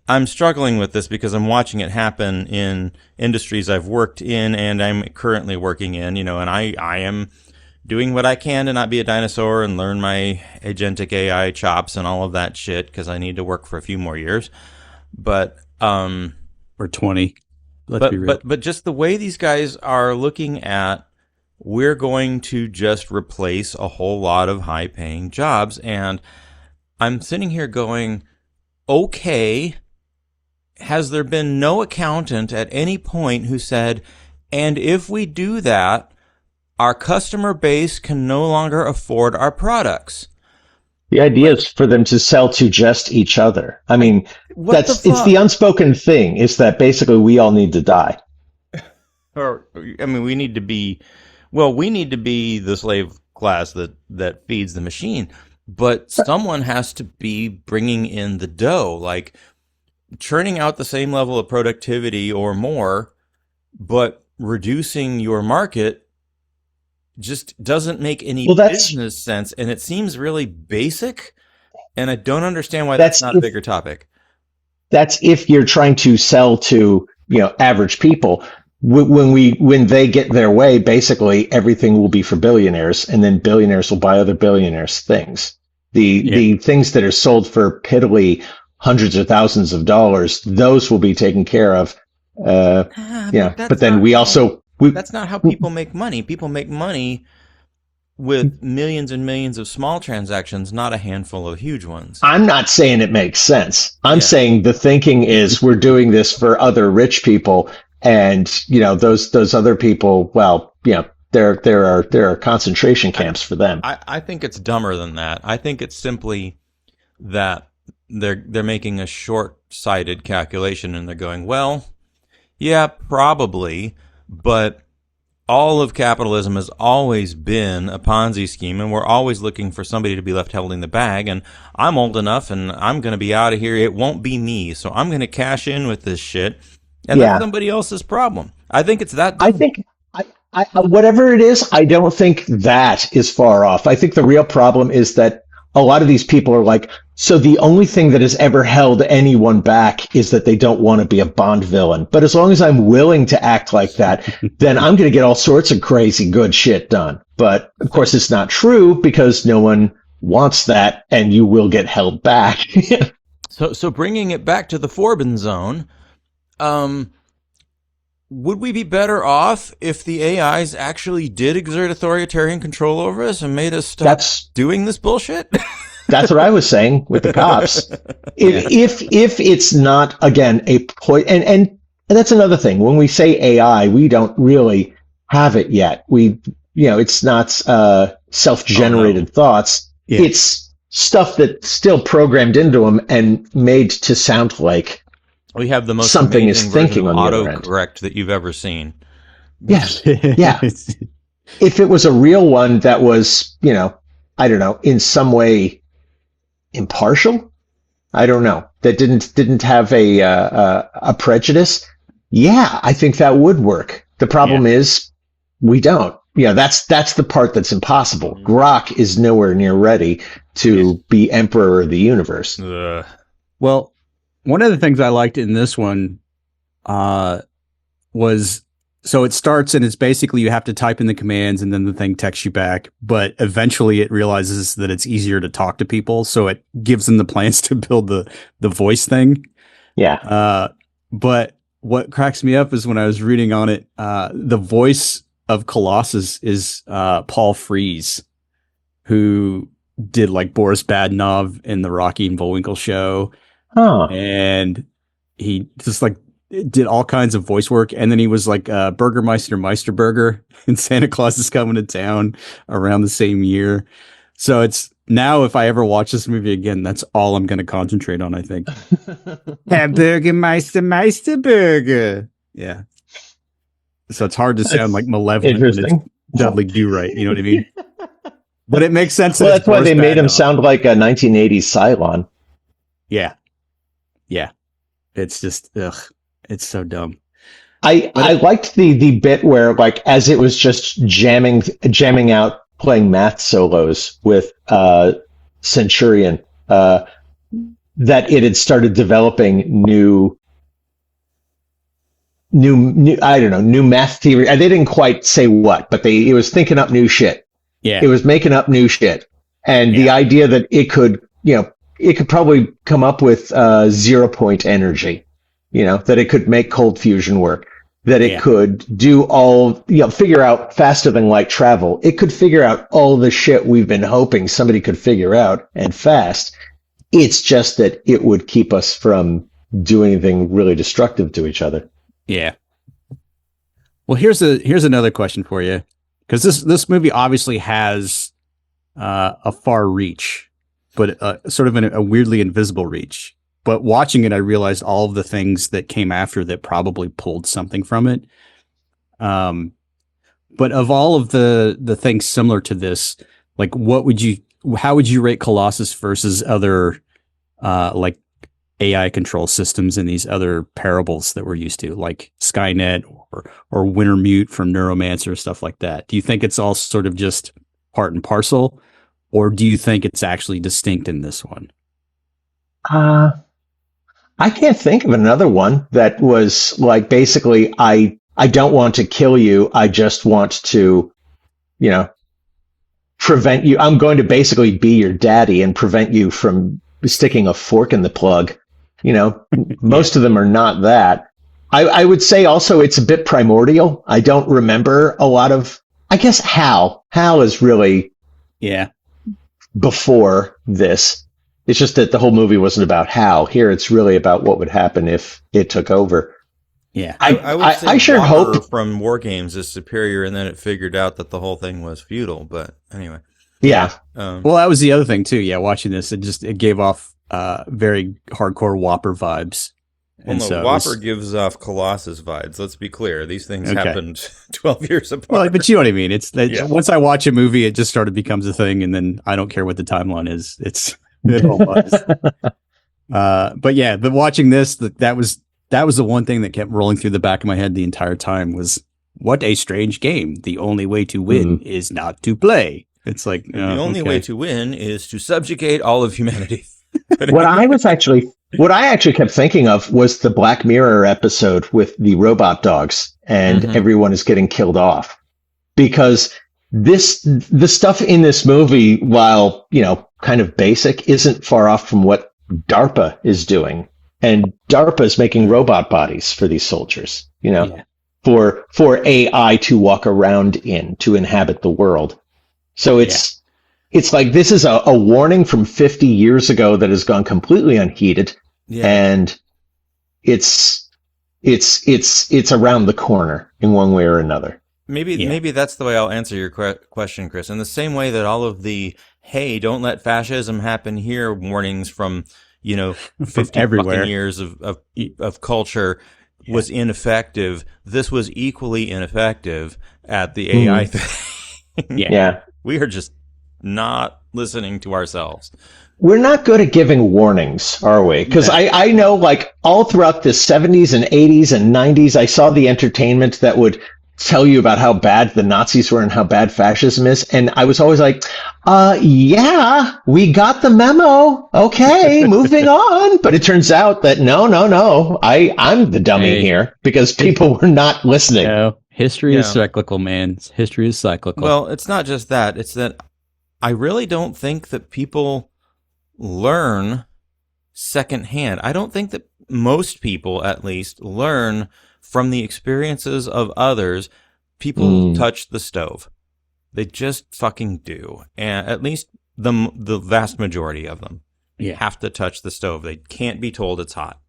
I'm struggling with this because I'm watching it happen in industries I've worked in and I'm currently working in, and I am doing what I can to not be a dinosaur and learn my agentic AI chops and all of that shit because I need to work for a few more years. But, or 20. Let's be real. But just the way these guys are looking at, we're going to just replace a whole lot of high paying jobs. And I'm sitting here going, okay, has there been no accountant at any point who said, and if we do that, our customer base can no longer afford our products? The idea is for them to sell to just each other. I mean, it's the unspoken thing is that basically we all need to die. Or, I mean, we need to be the slave class that feeds the machine, but someone has to be bringing in the dough, like churning out the same level of productivity or more, but reducing your market just doesn't make any business sense. And it seems really basic. And I don't understand why that's not a bigger topic. That's if you're trying to sell to, average people. When they get their way, basically everything will be for billionaires, and then billionaires will buy other billionaires' things. The things that are sold for piddly hundreds of thousands of dollars, those will be taken care of. But then that's not how people make money. People make money with millions and millions of small transactions, not a handful of huge ones. I'm not saying it makes sense. I'm saying the thinking is we're doing this for other rich people, and those other people. Well, there are concentration camps for them. I think it's dumber than that. I think it's simply that they're making a short-sighted calculation, and they're going, well, yeah, probably. But all of capitalism has always been a Ponzi scheme, and we're always looking for somebody to be left holding the bag. And I'm old enough, and I'm going to be out of here. It won't be me, so I'm going to cash in with this shit, and that's somebody else's problem. I think it's that dumb. I think whatever it is, I don't think that is far off. I think the real problem is that a lot of these people are like, so the only thing that has ever held anyone back is that they don't want to be a Bond villain. But as long as I'm willing to act like that, then I'm going to get all sorts of crazy good shit done. But of course, it's not true because no one wants that, and you will get held back. So bringing it back to the Forbin zone, would we be better off if the AIs actually did exert authoritarian control over us and made us stop doing this bullshit? That's what I was saying with the cops. If it's not, again, and that's another thing. When we say AI, we don't really have it yet. It's not self-generated thoughts. Yeah. It's stuff that's still programmed into them and made to sound like we have the most something is thinking on the other end. Autocorrect that you've ever seen. Yes. Yeah. If it was a real one that was, I don't know, in some way impartial, I don't know, that didn't have a prejudice, I think that would work. The problem is we don't. That's the part that's impossible. Grok is nowhere near ready to be emperor of the universe. Well, one of the things I liked in this one was, so it starts and it's basically you have to type in the commands and then the thing texts you back. But eventually it realizes that it's easier to talk to people. So it gives them the plans to build the voice thing. Yeah. But what cracks me up is when I was reading on it, the voice of Colossus is Paul Frees, who did like Boris Badenov in the Rocky and Bullwinkle show. Oh. And he just like did all kinds of voice work. And then he was like Burgermeister Meisterburger in Santa Claus is Coming to Town around the same year. So it's now, if I ever watch this movie again, that's all I'm going to concentrate on, I think. Burgermeister Meisterburger. Yeah. So it's hard to sound like malevolent when it's Dudley Do-Right. You know what I mean? But it makes sense. Well, that's why they made him sound like a 1980s Cylon. Yeah. Yeah. It's just, it's so dumb. I liked the bit where, like, as it was just jamming out, playing math solos with Centurion, that it had started developing new math theory. They didn't quite say what, but it was thinking up new shit. Yeah. It was making up new shit. And the idea that it could probably come up with 0-point energy, that it could make cold fusion work, that it could do figure out faster than light travel. It could figure out all the shit we've been hoping somebody could figure out and fast. It's just that it would keep us from doing anything really destructive to each other. Yeah. Well, here's another question for you. Because this movie obviously has a far reach, but sort of a weirdly invisible reach. But watching it, I realized all of the things that came after that probably pulled something from it. But of all of the things similar to this, like how would you rate Colossus versus other like AI control systems in these other parables that we're used to, like SkyNet or Wintermute from Neuromancer, stuff like that? Do you think it's all sort of just part and parcel, or do you think it's actually distinct in this one? I can't think of another one that was like, basically, I don't want to kill you. I just want to, prevent you. I'm going to basically be your daddy and prevent you from sticking a fork in the plug. Most of them are not that. I would say also it's a bit primordial. I don't remember a lot of, I guess Hal is really before this. It's just that the whole movie wasn't about Hal. Here it's really about what would happen if it took over. Yeah. I would say I sure hope from War Games is superior, and then it figured out that the whole thing was futile. But anyway. Yeah. Well, that was the other thing too. Yeah. Watching this, it gave off very hardcore Whopper vibes. Well, no, Whopper gives off Colossus vibes. Let's be clear; these things happened 12 years apart. Well, but you know what I mean. It's once I watch a movie, it just sort of becomes a thing, and then I don't care what the timeline is. But yeah, but watching this, that was the one thing that kept rolling through the back of my head the entire time was, what a strange game. The only way to win is not to play. It's like the only way to win is to subjugate all of humanity. What I actually kept thinking of was the Black Mirror episode with the robot dogs and everyone is getting killed off, because the stuff in this movie, while, kind of basic, isn't far off from what DARPA is doing. And DARPA is making robot bodies for these soldiers, for AI to walk around in, to inhabit the world. So it's like, this is a warning from 50 years ago that has gone completely unheeded. Yeah. And it's around the corner in one way or another. Maybe that's the way I'll answer your question, Chris. In the same way that all of the, hey, don't let fascism happen here warnings from, 50 fucking years of culture was ineffective. This was equally ineffective at the AI thing. Yeah. We are just not listening to ourselves. We're not good at giving warnings, are we? Because I know, like, all throughout the 70s and 80s and 90s, I saw the entertainment that would tell you about how bad the Nazis were and how bad fascism is. And I was always like, yeah, we got the memo. Okay, moving on. But it turns out that no. I'm the dummy here because people were not listening. No, history is cyclical, man. History is cyclical. Well, it's not just that. It's that I really don't think that people learn secondhand. I don't think that most people, at least, learn from the experiences of others. People touch the stove. They just fucking do. And at least the vast majority of them have to touch the stove. They can't be told it's hot.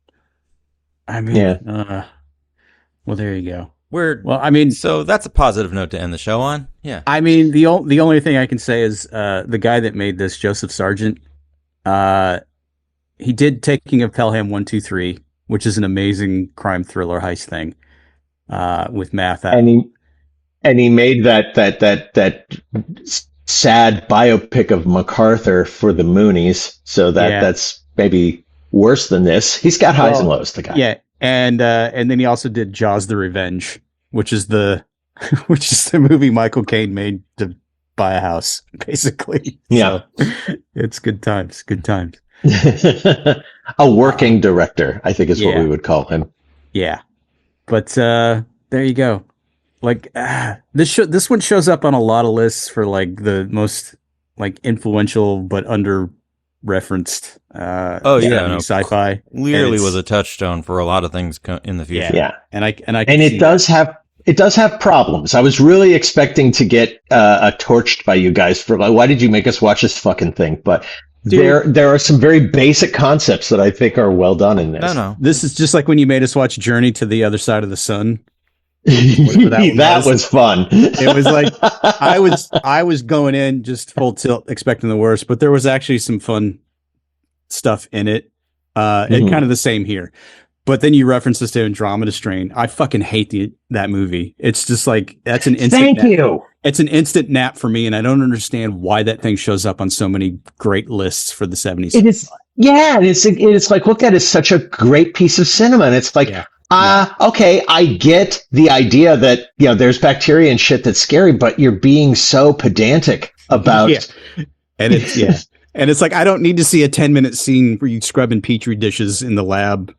I mean, well, there you go. So that's a positive note to end the show on. Yeah. I mean, the only thing I can say is the guy that made this, Joseph Sargent, he did Taking of Pelham 1, 2, 3, which is an amazing crime thriller heist thing with math. And he made that sad biopic of MacArthur for the Moonies. So that's maybe worse than this. He's got highs and lows, the guy. Yeah. And then he also did Jaws: The Revenge, which is the movie Michael Caine made to buy a house, basically. Yeah. So, it's good times. Good times. A working director, I think is what we would call him. Yeah. But there you go. Like this one shows up on a lot of lists for like the most like influential but under referenced sci-fi. Clearly was a touchstone for a lot of things in the future. Yeah. And it does have problems. I was really expecting to get torched by you guys for like, why did you make us watch this fucking thing? But there are some very basic concepts that I think are well done in this. No. This is just like when you made us watch Journey to the Other Side of the Sun. That was fun. It was like I was going in just full tilt expecting the worst, but there was actually some fun stuff in it. And kind of the same here. But then you reference this to Andromeda Strain. I fucking hate that movie. It's just like that's an instant It's an instant nap for me, and I don't understand why that thing shows up on so many great lists for the 70s. It is, it's like looked at as such a great piece of cinema, and it's like, okay, I get the idea that there's bacteria and shit that's scary, but you're being so pedantic about. And it's and it's like I don't need to see a 10-minute scene where you scrubbing petri dishes in the lab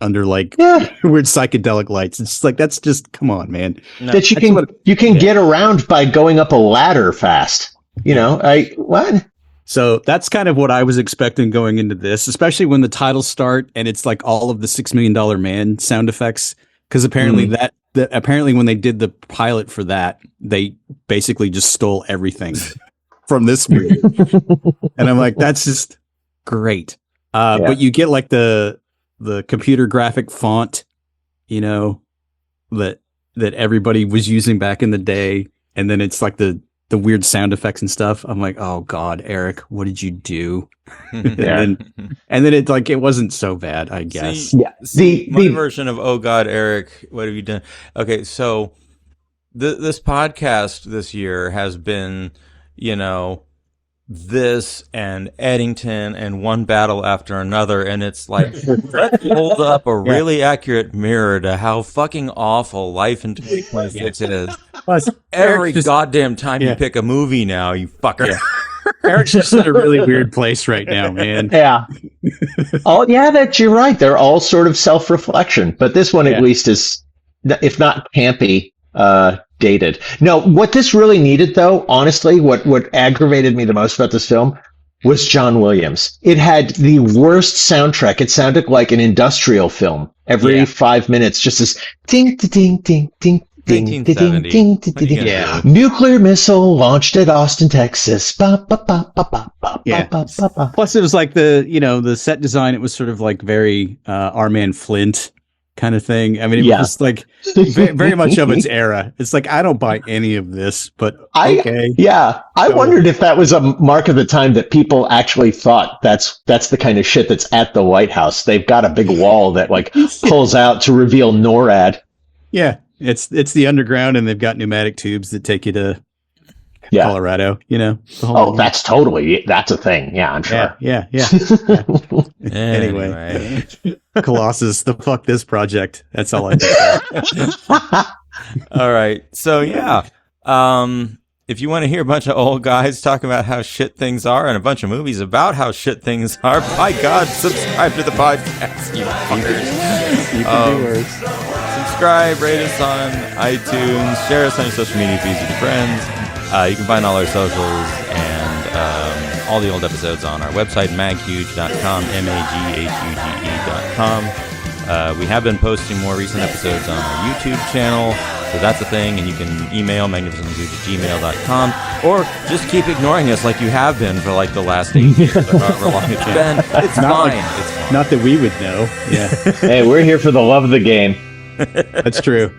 under like weird psychedelic lights. It's like that's just come on, man. No. That you can get around by going up a ladder fast. What? So that's kind of what I was expecting going into this, especially when the titles start and it's like all of the $6 Million Man sound effects. Because apparently apparently when they did the pilot for that, they basically just stole everything from this movie. And I'm like, that's just great. But you get like the computer graphic font, that everybody was using back in the day. And then it's like the weird sound effects and stuff. I'm like, oh God, Eric, what did you do? and then it like, it wasn't so bad, I guess. My version of, oh God, Eric, what have you done? Okay. So this podcast this year has been, this and Eddington and one battle after another. And it's like, let's hold up a really accurate mirror to how fucking awful life in 2026 is. Every goddamn time you pick a movie now, you fucker. Eric's just in a really weird place right now, man. Yeah. You're right. They're all sort of self-reflection, but this one at least is, if not campy, dated. No, what this really needed, though, honestly, what aggravated me the most about this film was John Williams. It had the worst soundtrack. It sounded like an industrial film. Every 5 minutes, just this ding, ding, ding, ding. Ding, ding, ding, ding, ding, ding. Nuclear missile launched at Austin, Texas. Ba, ba, ba, ba, ba, ba, ba, ba, ba. Plus, it was like the set design. It was sort of like very Our Man Flint kind of thing. I mean, it was just like very much of its era. It's like I don't buy any of this, but okay. I wondered if that was a mark of the time that people actually thought that's the kind of shit that's at the White House. They've got a big wall that like pulls out to reveal NORAD. Yeah. It's the underground, and they've got pneumatic tubes that take you to Colorado. That's a thing. Yeah, I'm sure. Yeah. Anyway, Colossus, the fuck this project. That's all I think. All right, so if you want to hear a bunch of old guys talk about how shit things are and a bunch of movies about how shit things are, by God, subscribe to the podcast, you fuckers. You can do worse. Subscribe, rate us on iTunes, share us on your social media feeds with your friends. You can find all our socials and all the old episodes on our website, maghuge.com, maghuge.com. We have been posting more recent episodes on our YouTube channel, so that's a thing, and you can email magnificentlyhuge@gmail.com, or just keep ignoring us like you have been for like the last 8 years, or however long it's been. It's fine. It's fine. Not that we would know. Yeah. Hey, we're here for the love of the game. That's true.